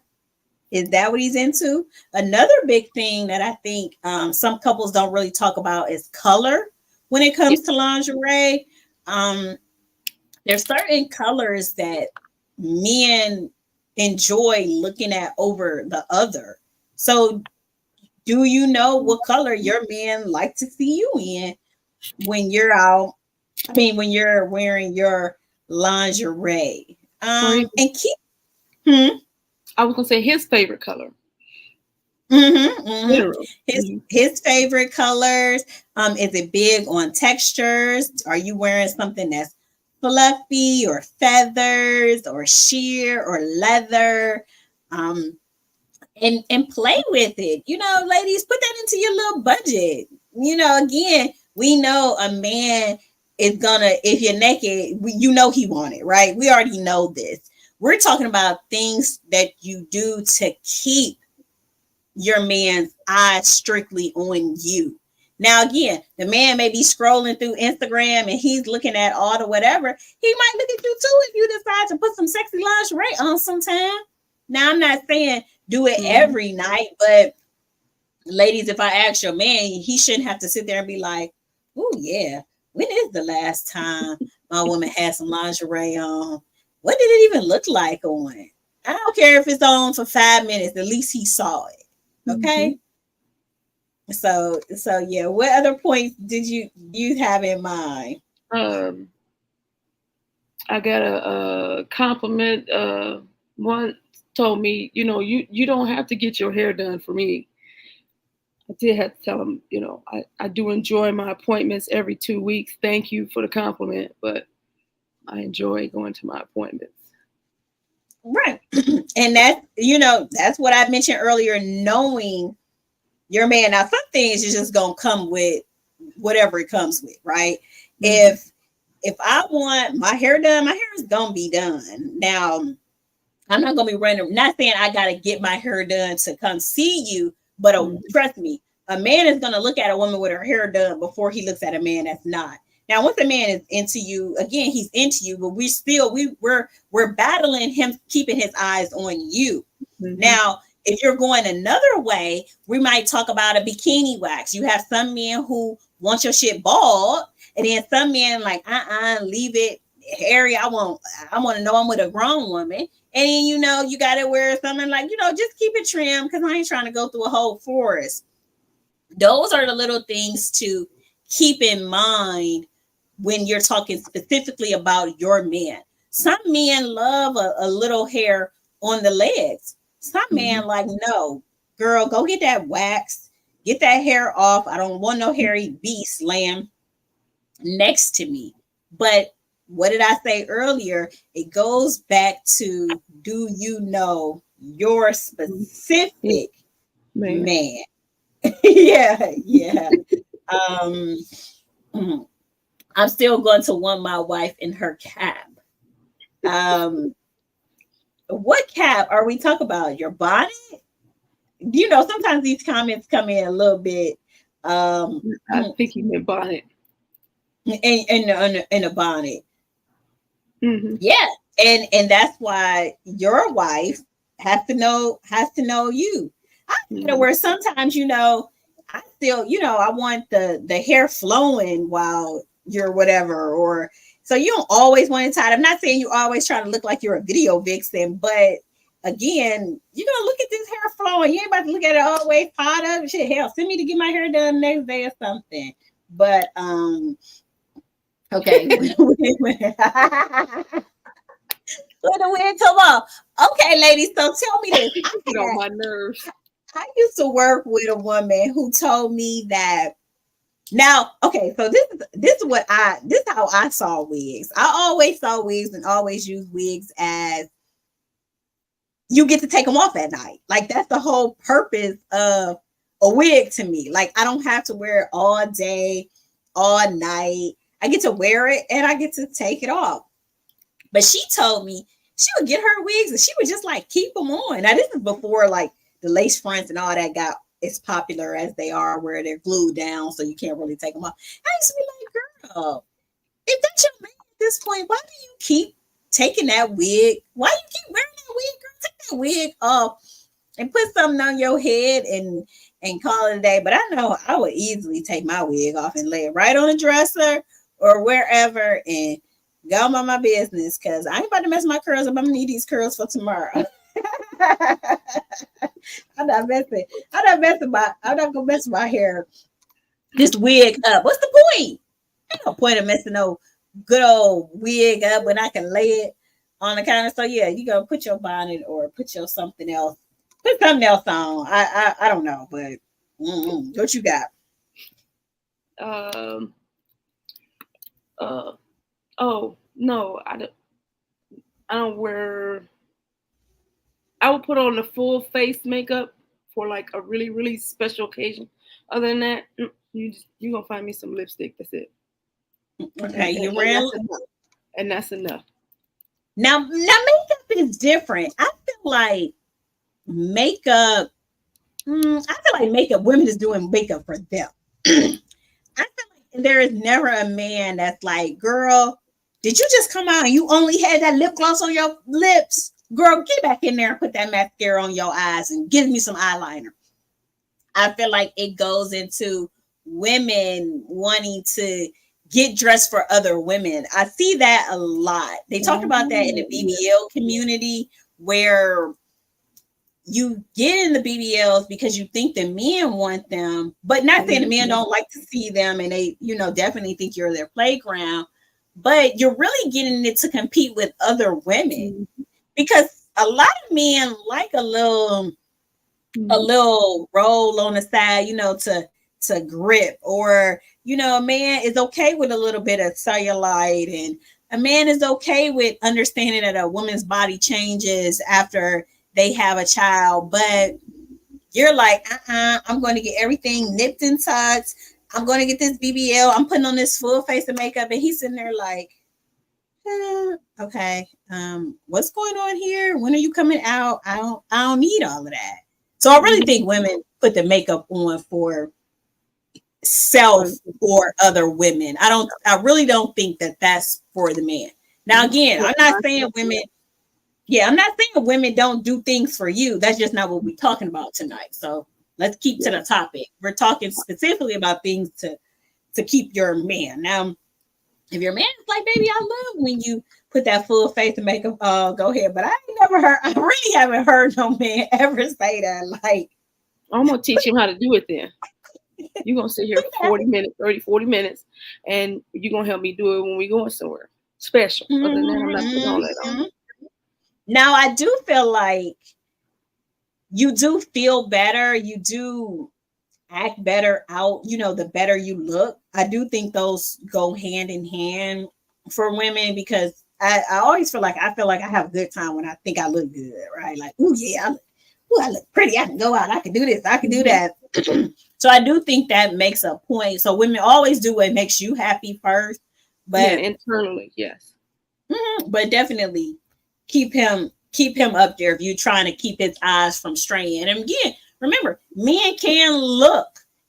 Is that what he's into? Another big thing that I think some couples don't really talk about is color when it comes to lingerie. There's certain colors that men enjoy looking at over the other. So do you know what color your men like to see you in when you're out? I mean, when you're wearing your lingerie. And keep I was gonna say his favorite color. His favorite colors. Is it big on textures? Are you wearing something that's fluffy or feathers or sheer or leather? And play with it. Ladies, put that into your little budget. Again, we know a man is gonna, if you're naked, he want it, right? We already know this. We're talking about things that you do to keep your man's eyes strictly on you. Now, again, the man may be scrolling through Instagram and he's looking at all the whatever. He might look at you too if you decide to put some sexy lingerie on sometime. Now, I'm not saying do it every night, but ladies, if I ask your man, he shouldn't have to sit there and be like, oh, yeah, when is the last time my woman had some lingerie on? What did it even look like on? I don't care if it's on for 5 minutes. At least he saw it. Okay. So yeah. What other points did you have in mind? I got a compliment. One told me, you don't have to get your hair done for me. I did have to tell him, I do enjoy my appointments every 2 weeks. Thank you for the compliment, but I enjoy going to my appointments. Right. And that's what I mentioned earlier, knowing your man. Now, some things is just going to come with whatever it comes with, right? Mm-hmm. If I want my hair done, my hair is going to be done. Now, I'm not going to be running, not saying I got to get my hair done to come see you, but trust me, a man is going to look at a woman with her hair done before he looks at a man that's not. Now, once a man is into you, again, he's into you, but we're battling him, keeping his eyes on you. Mm-hmm. Now, if you're going another way, we might talk about a bikini wax. You have some men who want your shit bald, and then some men like, leave it hairy. I want to know I'm with a grown woman. And then, you got to wear something like, just keep it trimmed, because I ain't trying to go through a whole forest. Those are the little things to keep in mind when you're talking specifically about your men. Some men love a little hair on the legs. Some men like, no, girl, go get that wax, get that hair off. I don't want no hairy beast laying next to me. But what did I say earlier? It goes back to, do you know your specific man? Yeah. I'm still going to want my wife in her cap. What cap are we talking about? Your bonnet? Sometimes these comments come in a little bit. I think you meant bonnet. In a bonnet. Mm-hmm. Yeah, and that's why your wife has to know you. Where sometimes I still I want the hair flowing while you're whatever, or so you don't always want it tied. I'm not saying you always try to look like you're a video vixen, but again, you're gonna look at this hair flowing. You ain't about to look at it always tied up. Shit, hell, send me to get my hair done next day or something. But okay. When the wind come off. Okay, ladies, so tell me this. Get on my nerves. I used to work with a woman who told me that. Now, okay, so this is how I saw wigs. I always saw wigs and always used wigs as you get to take them off at night. Like, that's the whole purpose of a wig to me. Like, I don't have to wear it all day, all night. I get to wear it and I get to take it off. But she told me she would get her wigs and she would just like keep them on. Now, this is before like the lace fronts and all that got as popular as they are, where they're glued down so you can't really take them off. I used to be like, girl, if that's your man at this point, why do you keep taking that wig? Why you keep wearing that wig, girl? Take that wig off and put something on your head and call it a day. But I know I would easily take my wig off and lay it right on the dresser or wherever and go about my business, because I ain't about to mess my curls up. I'm gonna need these curls for tomorrow. I'm not gonna mess my hair. This wig up. What's the point? Ain't no point of messing no good old wig up when I can lay it on the counter. So yeah, you go put your bonnet or put your something else. Put something else on. I don't know, but what you got? Oh no, I don't wear. I would put on the full face makeup for like a really, really special occasion. Other than that, you're gonna find me some lipstick. That's it. Okay, and that's enough. Now makeup is different. I feel like makeup. Women is doing makeup for them. I feel like there is never a man that's like, girl, did you just come out and you only had that lip gloss on your lips? Girl, get back in there and put that mascara on your eyes and give me some eyeliner. I feel like it goes into women wanting to get dressed for other women. I see that a lot. They talk about that in the BBL community, where you get in the BBLs because you think the men want them, but not saying the men don't like to see them and they, definitely think you're their playground, but you're really getting it to compete with other women. Because a lot of men like a little a little roll on the side, to grip, or a man is okay with a little bit of cellulite, and a man is okay with understanding that a woman's body changes after they have a child, but you're like, I'm going to get everything nipped and tucked. I'm going to get this BBL. I'm putting on this full face of makeup, and he's sitting there like, okay, what's going on here? When are you coming out? I don't need all of that. So I really think women put the makeup on for self or other women. I really don't think that that's for the man. Now, again, I'm not saying women. Yeah, I'm not saying women don't do things for you. That's just not what we're talking about tonight. So let's keep to the topic. We're talking specifically about things to keep your man. Now, if your man is like, baby, I love when you put that full face and makeup, go ahead. But I really haven't heard no man ever say that. Like, I'm going to teach him how to do it then. You're going to sit here 40 minutes, and you're going to help me do it when we going somewhere special. Other than that, I'm not putting all that on. Now, I do feel like you do feel better. You do act better out, the better you look. I do think those go hand in hand for women, because I always feel like I have a good time when I think I look good, right? Like, oh yeah, I look pretty. I can go out. I can do this. I can do that. So I do think that makes a point. So women always do what makes you happy first, but internally, yes. But definitely keep him up there if you're trying to keep his eyes from straying. And again, remember, men can look,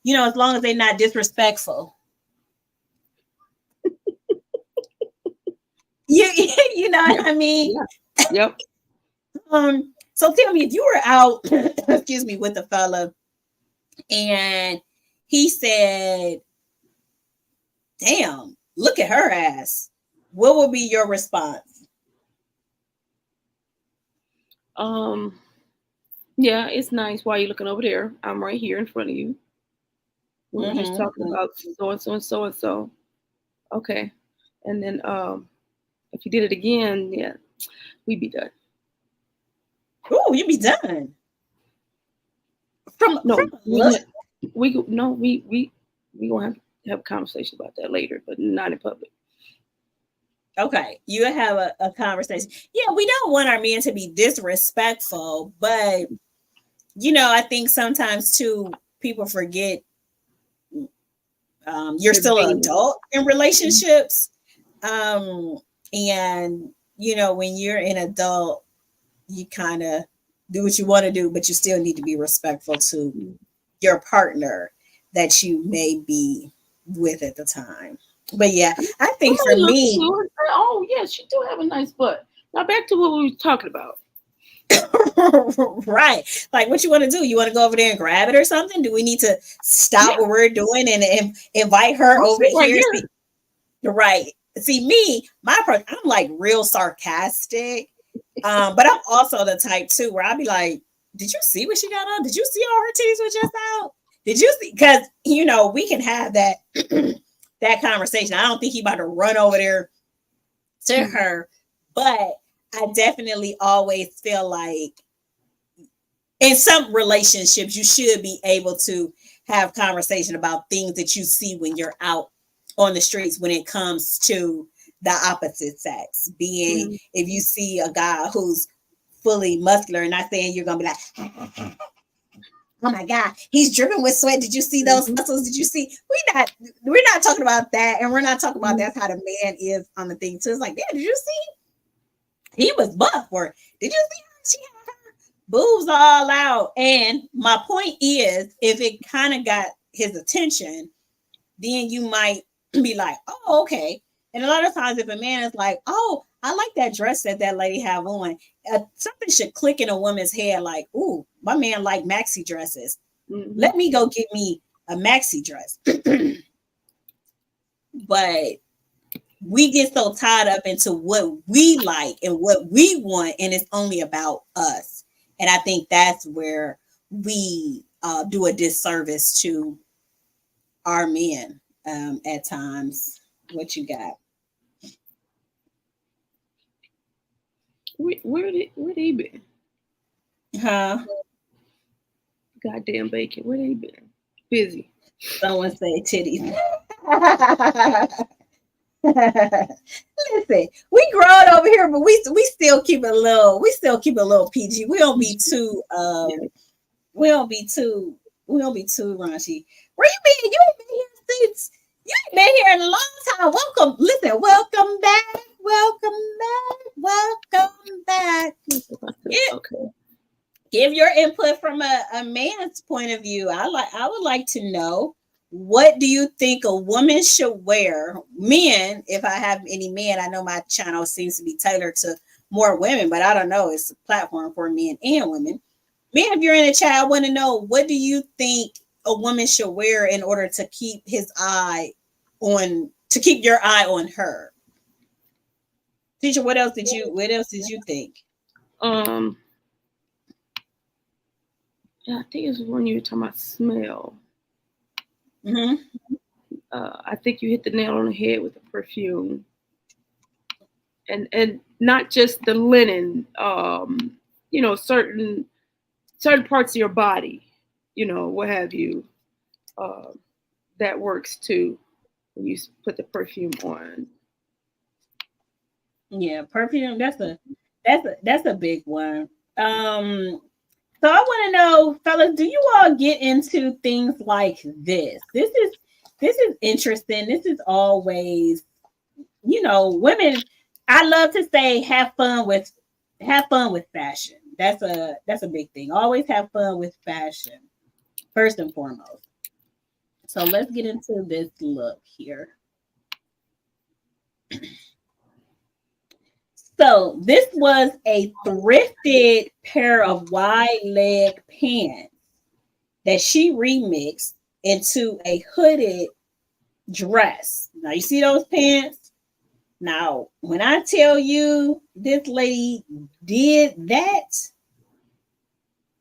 as long as they're not disrespectful. You know what I mean? Yeah. Yep. So tell me, if you were out, excuse me, with a fella, and he said, "Damn, look at her ass," what would be your response? Yeah, it's nice. Why are you looking over there? I'm right here in front of you. We were just talking about so and so and so and so. Okay. And then if you did it again, yeah, we'd be done. Oh, you'd be done. We gonna have a conversation about that later, but not in public. Okay, you have a conversation. Yeah, we don't want our men to be disrespectful, but I think sometimes too people forget you're still an adult in relationships, and when you're an adult, you kind of do what you want to do, but you still need to be respectful to your partner that you may be with at the time. But yeah, I think for me, oh yes, you do have a nice butt. Now back to what we were talking about. Right, like what you want to do? You want to go over there and grab it or something? Do we need to stop what we're doing and invite her over here? Right. See, me, my approach, I'm like real sarcastic, but I'm also the type too where I'll be like, "Did you see what she got on? Did you see all her titties were just out? Did you see?" Because we can have that that conversation. I don't think he about to run over there to her, but I definitely always feel like in some relationships you should be able to have conversation about things that you see when you're out on the streets when it comes to the opposite sex. Being if you see a guy who's fully muscular, and not saying you're gonna be like, "Oh my God, he's dripping with sweat. Did you see those muscles? Did you see?" We're not talking about that, and we're not talking about that's how the man is on the thing too. It's like, "Yeah, did you see? He was buff." Or "Did you see how she had her boobs all out?" And my point is, if it kind of got his attention, then you might be like, "Oh, okay." And a lot of times, if a man is like, "Oh, I like that dress that lady have on," something should click in a woman's head like, "Ooh, my man like maxi dresses. Let me go get me a maxi dress." But we get so tied up into what we like and what we want, and it's only about us. And I think that's where we do a disservice to our men at times. What you got? Where did he be? Huh? Goddamn bacon. Where they been? Busy. Someone say titties. Listen, we grown over here, but we still keep it a little PG. We don't be too we don't be too raunchy. Where you been? You ain't been here since you ain't been here in a long time. Welcome back. Welcome back. Okay. Give your input from a man's point of view. I would like to know, what do you think a woman should wear? Men, if I have any men, I know my channel seems to be tailored to more women, but I don't know. It's a platform for men and women. Men, if you're in the chat, I want to know, what do you think a woman should wear in order to keep your eye on her? Teacher, what else did you think? Yeah, I think it's when you were talking about smell. Mm-hmm. I think you hit the nail on the head with the perfume, and not just the linen. Certain parts of your body, what have you. That works too when you put the perfume on. Yeah, perfume. That's a big one. So I want to know, fellas, do you all get into things like this? This is interesting. This is always, women. I love to say, have fun with fashion. That's a big thing. Always have fun with fashion, first and foremost. So let's get into this look here. So this was a thrifted pair of wide leg pants that she remixed into a hooded dress. Now you see those pants? Now, when I tell you this lady did that,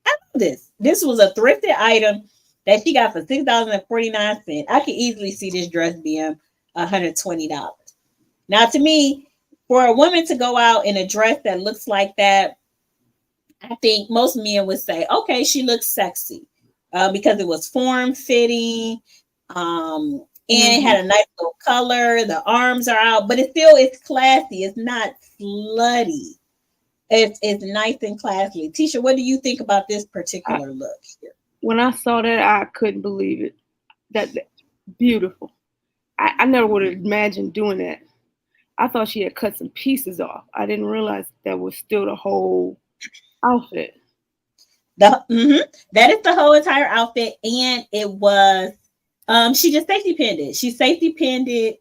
I know this. This was a thrifted item that she got for $6.49. I could easily see this dress being $120. Now, to me, for a woman to go out in a dress that looks like that, I think most men would say, okay, she looks sexy, because it was form-fitting, and it had a nice little color. The arms are out, but it's classy. It's not slutty. It's nice and classy. Tisha, what do you think about this particular look here? When I saw that, I couldn't believe it. That beautiful. I never would have imagined doing that. I thought she had cut some pieces off. I didn't realize that was still the whole outfit. That is the whole entire outfit, and it was she just safety pinned it. She safety pinned it.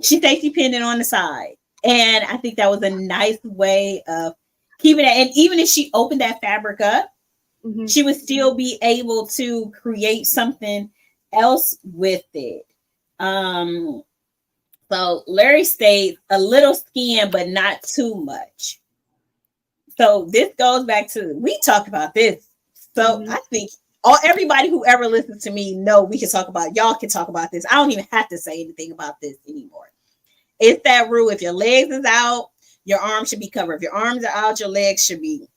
She safety pinned it on the side, and I think that was a nice way of keeping it. And even if she opened that fabric up, she would still be able to create something else with it. So Larry stayed a little skin, but not too much. So this goes back to, we talked about this. So I think everybody who ever listens to me know we can talk about, y'all can talk about this. I don't even have to say anything about this anymore. It's that rule. If your legs is out, your arms should be covered. If your arms are out, your legs should be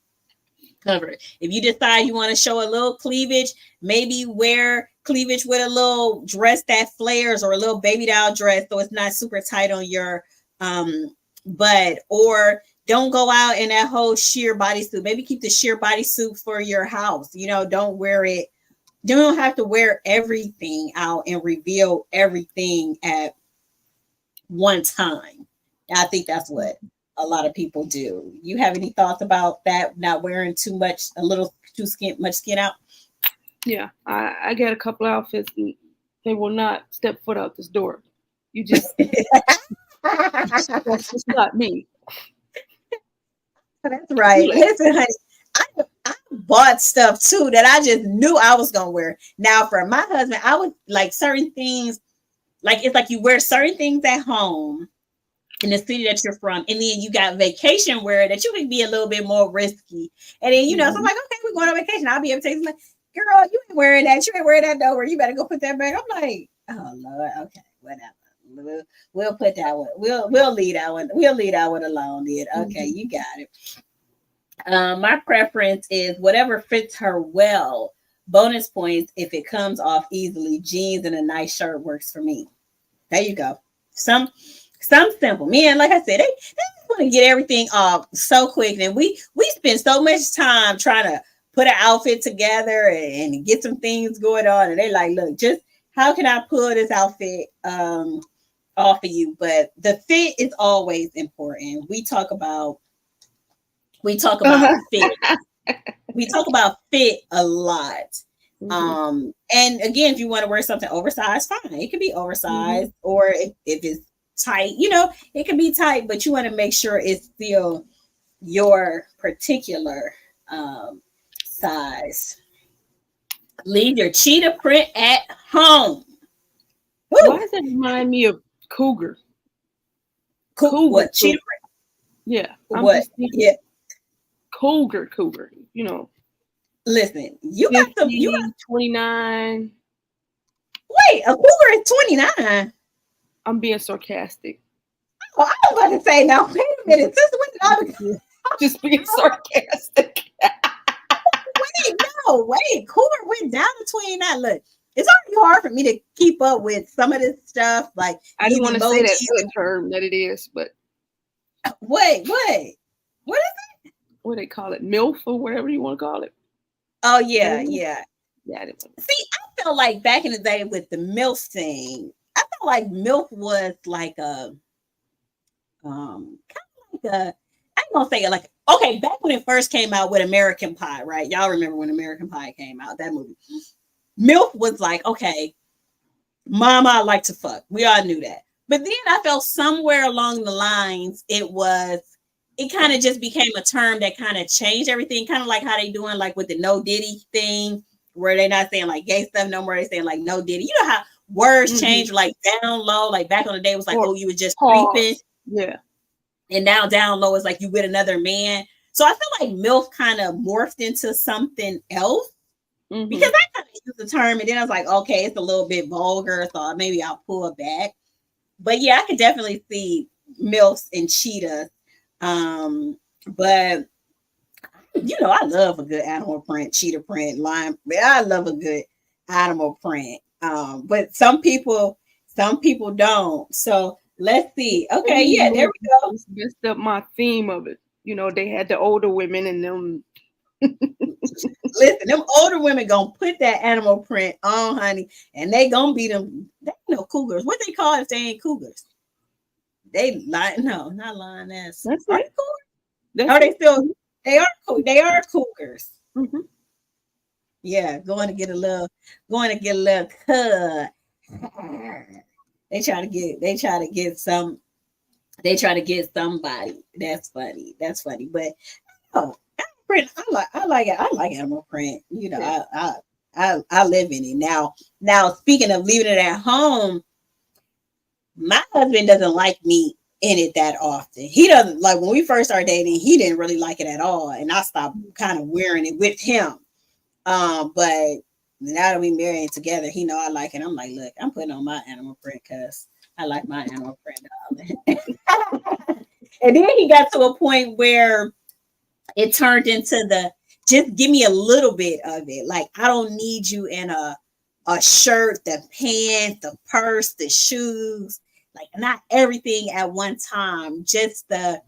covered. If you decide you want to show a little cleavage, maybe wear cleavage with a little dress that flares, or a little baby doll dress so it's not super tight on your butt. Or don't go out in that whole sheer bodysuit. Maybe keep the sheer bodysuit for your house. Don't wear it. You don't have to wear everything out and reveal everything at one time. I think that's what a lot of people do. You have any thoughts about that? Not wearing much skin out? Yeah, I got a couple outfits, and they will not step foot out this door. You just that's just not me. That's right. Listen, honey, I bought stuff too that I just knew I was gonna wear. Now, for my husband, I would like certain things. Like, it's like you wear certain things at home in the city that you're from, and then you got vacation wear that you can be a little bit more risky. And then so I'm like, okay, we're going on vacation. I'll be able to take some. Girl, you ain't wearing that. You ain't wearing that nowhere. You better go put that back. I'm like, oh Lord, okay, whatever. We'll put that one. We'll leave that one. We'll leave that one alone. Then okay, you got it. My preference is whatever fits her well. Bonus points if it comes off easily. Jeans and a nice shirt works for me. There you go. Some simple. Me and like I said, they want to get everything off so quick, and we spend so much time trying to put an outfit together and get some things going on, and they like, look, just how can I pull this outfit off of you? But the fit is always important. We talk about fit. We talk about fit a lot. And again, if you want to wear something oversized, fine. It can be oversized, or if it's tight, it can be tight, but you want to make sure it's still your particular size. Leave your cheetah print at home. Woo! Why does that remind me of cougar? Cougar. What? Cheetah print? Yeah. What? Yeah. Cougar. Listen, you got 29. Wait, a cougar is 29. I'm being sarcastic. Oh, I was about to say, now wait a minute. I'm just being sarcastic. Wait. Cougar went down to 29. Look, it's already hard for me to keep up with some of this stuff. Like, I didn't want to say that other term that it is, but wait. What is it? What do they call it? MILF or whatever you want to call it. Oh yeah. See, I felt like back in the day with the MILF thing, I felt like MILF was like a kind of like a, I ain't gonna say it like, okay, back when it first came out with American Pie, right? Y'all remember when American Pie came out, that movie. MILF was like, okay, mama, I like to fuck. We all knew that. But then I felt somewhere along the lines, it kind of just became a term that kind of changed everything, kind of like how they doing like with the no diddy thing, where they're not saying like gay stuff no more, they're saying like no diddy. You know how words change, like down low, like back on the day it was like, oh, you were just creeping. Yeah. And now down low is like you with another man. So I feel like MILF kind of morphed into something else because I kind of used the term and then I was like, okay, it's a little bit vulgar, so maybe I'll pull it back. But yeah, I could definitely see MILFs and cheetahs. But I love a good animal print, cheetah print, lion. I love a good animal print. But some people don't. So let's see. Okay, yeah, there we go. It's messed up my theme of it. They had the older women and them. Listen, them older women gonna put that animal print on, honey, and they gonna be them. They no cougars. What they call it if they ain't cougars? They no, not lioness. That's are it. They cougars? Are they still? They are cougars. Yeah, going to get a little cut. They try to get somebody. That's funny. But print, I like it. I like animal print. I live in it now. Now, speaking of leaving it at home, my husband doesn't like me in it that often. He doesn't like when we first started dating, he didn't really like it at all. And I stopped kind of wearing it with him. But now that we married together, he know I like it. I'm like, look, I'm putting on my animal print because I like my animal print, darling. And then he got to a point where it turned into just give me a little bit of it. Like, I don't need you in a shirt, the pants, the purse, the shoes, like not everything at one time, just the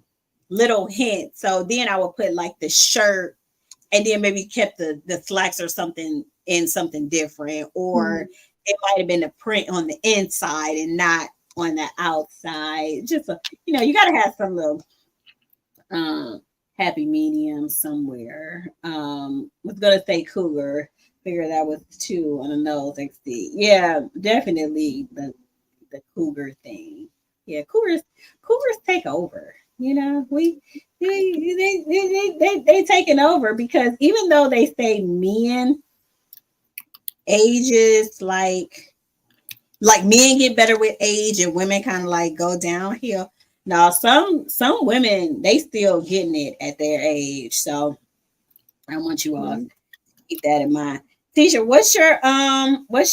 little hint. So then I would put like the shirt and then maybe kept the slacks or something in something different, or it might have been the print on the inside and not on the outside. Just you got to have some little happy medium somewhere. Was gonna say cougar. Figure that was 2 on the nose. Yeah, definitely the cougar thing. Yeah, cougars take over. They taking over because even though they say men ages like men get better with age and women kind of like go downhill. Now some women, they still getting it at their age. So I want you all to keep that in mind. Tisha, what's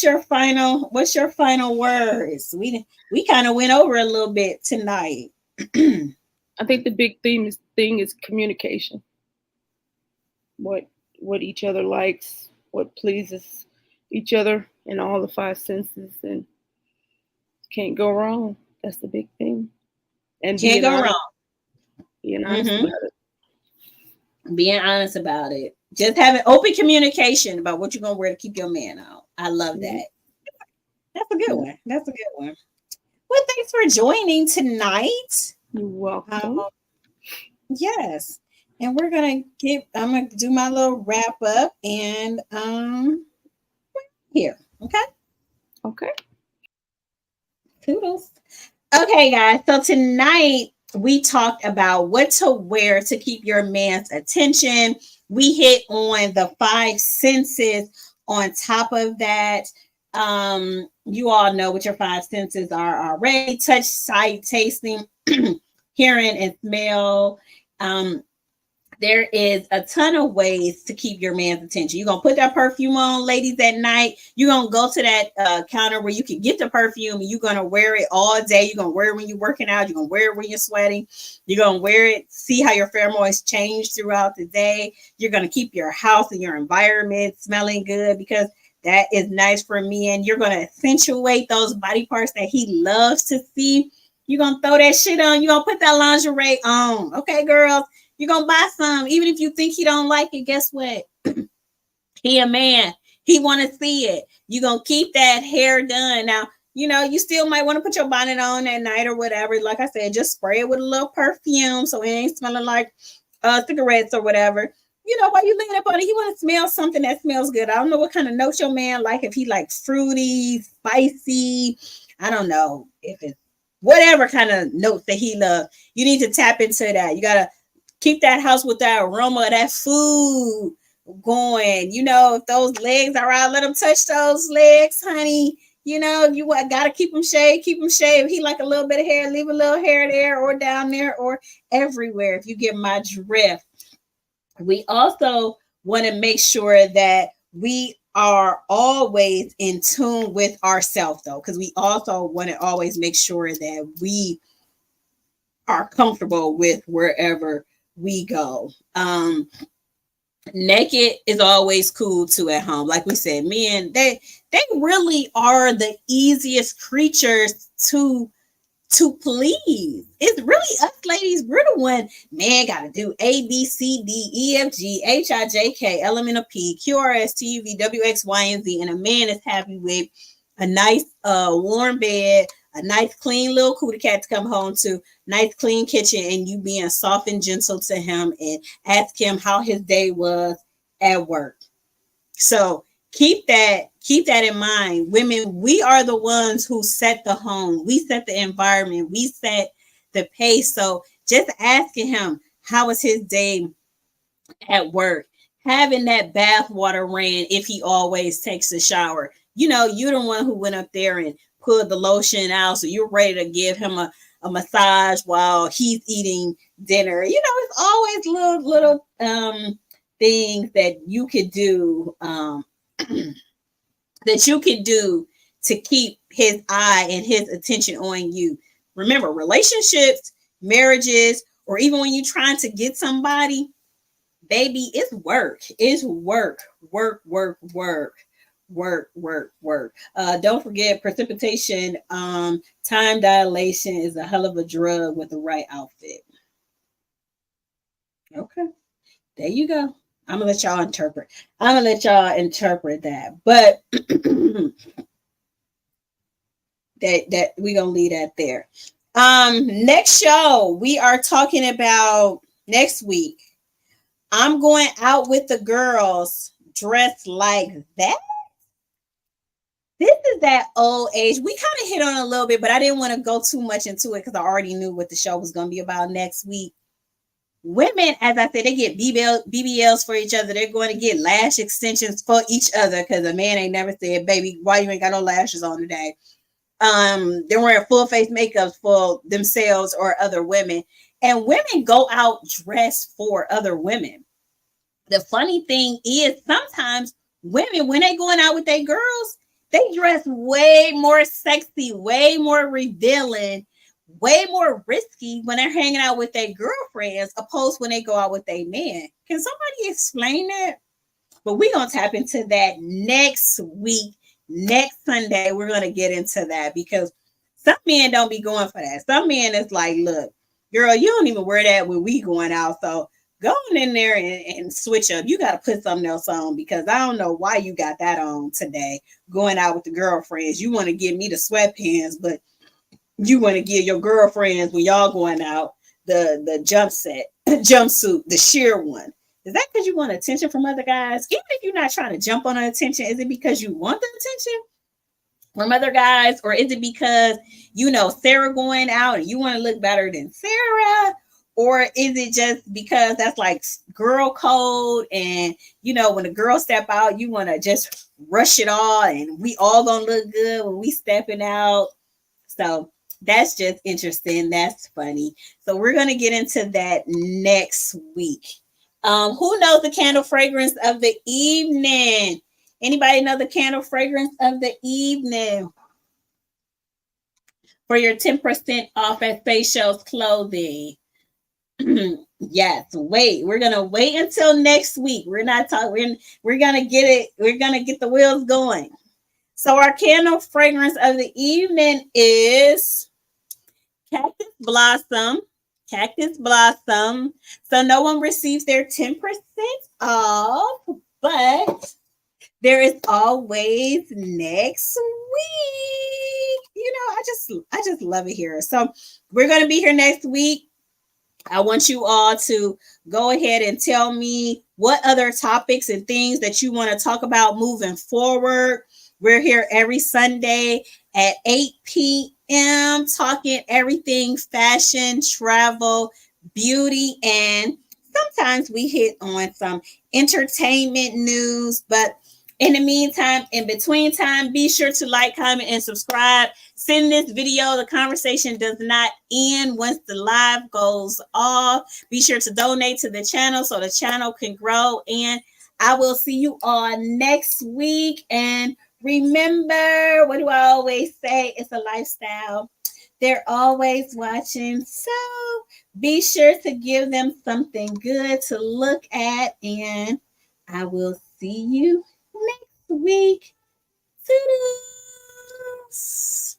your final words? We kind of went over a little bit tonight. I think the big thing is communication. what each other likes, what pleases each other in all the five senses, and can't go wrong. That's the big thing. And Can't go wrong. being honest about it. Being honest about it. Just having open communication about what you're gonna wear to keep your man out. I love that. That's a good one. That's a good one. Well, thanks for joining tonight. You're welcome. Yes. And I'm gonna do my little wrap up and here. Okay. Okay. Toodles. Okay, guys. So tonight we talked about what to wear to keep your man's attention. We hit on the five senses. On top of that, you all know what your five senses are already: touch, sight, tasting, hearing, and smell. There is a ton of ways to keep your man's attention. You're going to put that perfume on, ladies, at night. You're going to go to that counter where you can get the perfume, and you're going to wear it all day. You're going to wear it when you're working out. You're going to wear it when you're sweating. You're going to wear it, see how your pheromones change throughout the day. You're going to keep your house and your environment smelling good because that is nice for men. You're going to accentuate those body parts that he loves to see. You're going to throw that shit on. You're going to put that lingerie on. Okay, girls? You're going to buy some. Even if you think he don't like it, guess what? He a man. He want to see it. You're going to keep that hair done. Now, you still might want to put your bonnet on at night or whatever. Like I said, just spray it with a little perfume so it ain't smelling like cigarettes or whatever. While you leaning up on it, you want to smell something that smells good. I don't know what kind of notes your man like. If he likes fruity, spicy, I don't know. If it's whatever kind of notes that he loves, you need to tap into that. You got to keep that house with that aroma of that food going. If those legs are out, let him touch those legs, honey. You got to keep them shaved. If he like a little bit of hair, leave a little hair there or down there or everywhere, if you get my drift. We also want to make sure that we are always in tune with ourselves, though, because we also want to always make sure that we are comfortable with wherever we go. Naked is always cool too at home. Like we said, men, they really are the easiest creatures to please. It's really us ladies. We're the one. Man got to do A, B, C, D, E, F, G, H, I, J, K, L, M, N, O, P, Q, R, S, T, U, V, W, X, Y, and Z. And a man is happy with a nice warm bed, a nice clean little cootie cat to come home to, nice clean kitchen, and you being soft and gentle to him and ask him how his day was at work. So keep that in mind. Women, we are the ones who set the home. We set the environment. We set the pace. So just asking him, how was his day at work? Having that bath water ran if he always takes a shower. You're the one who went up there and pulled the lotion out. So you're ready to give him a massage while he's eating dinner. It's always little things that you could do to keep his eye and his attention on you. Remember, relationships, marriages, or even when you're trying to get somebody, baby, it's work. It's work. Don't forget precipitation. Time dilation is a hell of a drug with the right outfit. Okay, there you go. I'm gonna let y'all interpret that, but that we gonna leave that there. Next show we are talking about next week. I'm going out with the girls dressed like that. This is that old age. We kind of hit on a little bit, but I didn't want to go too much into it because I already knew what the show was going to be about next week. Women, as I said, they get BBLs for each other. They're going to get lash extensions for each other because a man ain't never said, baby, why you ain't got no lashes on today? They're wearing full face makeup for themselves or other women. And women go out dressed for other women. The funny thing is sometimes women, when they going out with their girls, they dress way more sexy, way more revealing, way more risky when they're hanging out with their girlfriends opposed when they go out with their man. Can somebody explain that? But we're going to tap into that next week. Next Sunday, we're going to get into that because some men don't be going for that. Some men is like, look, girl, you don't even wear that when we going out. So go on in there and switch up. You got to put something else on because I don't know why you got that on today. Going out with the girlfriends. You want to give me the sweatpants, but you want to give your girlfriends when y'all going out the jumpsuit, the sheer one. Is that because you want attention from other guys? Even if you're not trying to jump on the attention, is it because you want the attention from other guys? Or is it because, Sarah going out and you want to look better than Sarah? Or is it just because that's like girl code and, when the girls step out, you want to just rush it all and we all going to look good when we stepping out? So that's just interesting. That's funny. So we're going to get into that next week. Who knows the candle fragrance of the evening? Anybody know the candle fragrance of the evening? For your 10% off at Face Show's clothing. Yes, wait. We're gonna wait until next week. We're not talking. We're gonna get it. We're gonna get the wheels going. So our candle fragrance of the evening is Cactus Blossom. Cactus Blossom. So no one receives their 10% off, but there is always next week. I just love it here. So we're going to be here next week. I want you all to go ahead and tell me what other topics and things that you want to talk about moving forward. We're here every Sunday at 8 p.m. talking everything fashion, travel, beauty, and sometimes we hit on some entertainment news. But in the meantime, in between time, be sure to like, comment, and subscribe. Send this video. The conversation does not end once the live goes off. Be sure to donate to the channel so the channel can grow. And I will see you all next week. And remember, what do I always say? It's a lifestyle. They're always watching. So be sure to give them something good to look at. And I will see you next week. Toodles.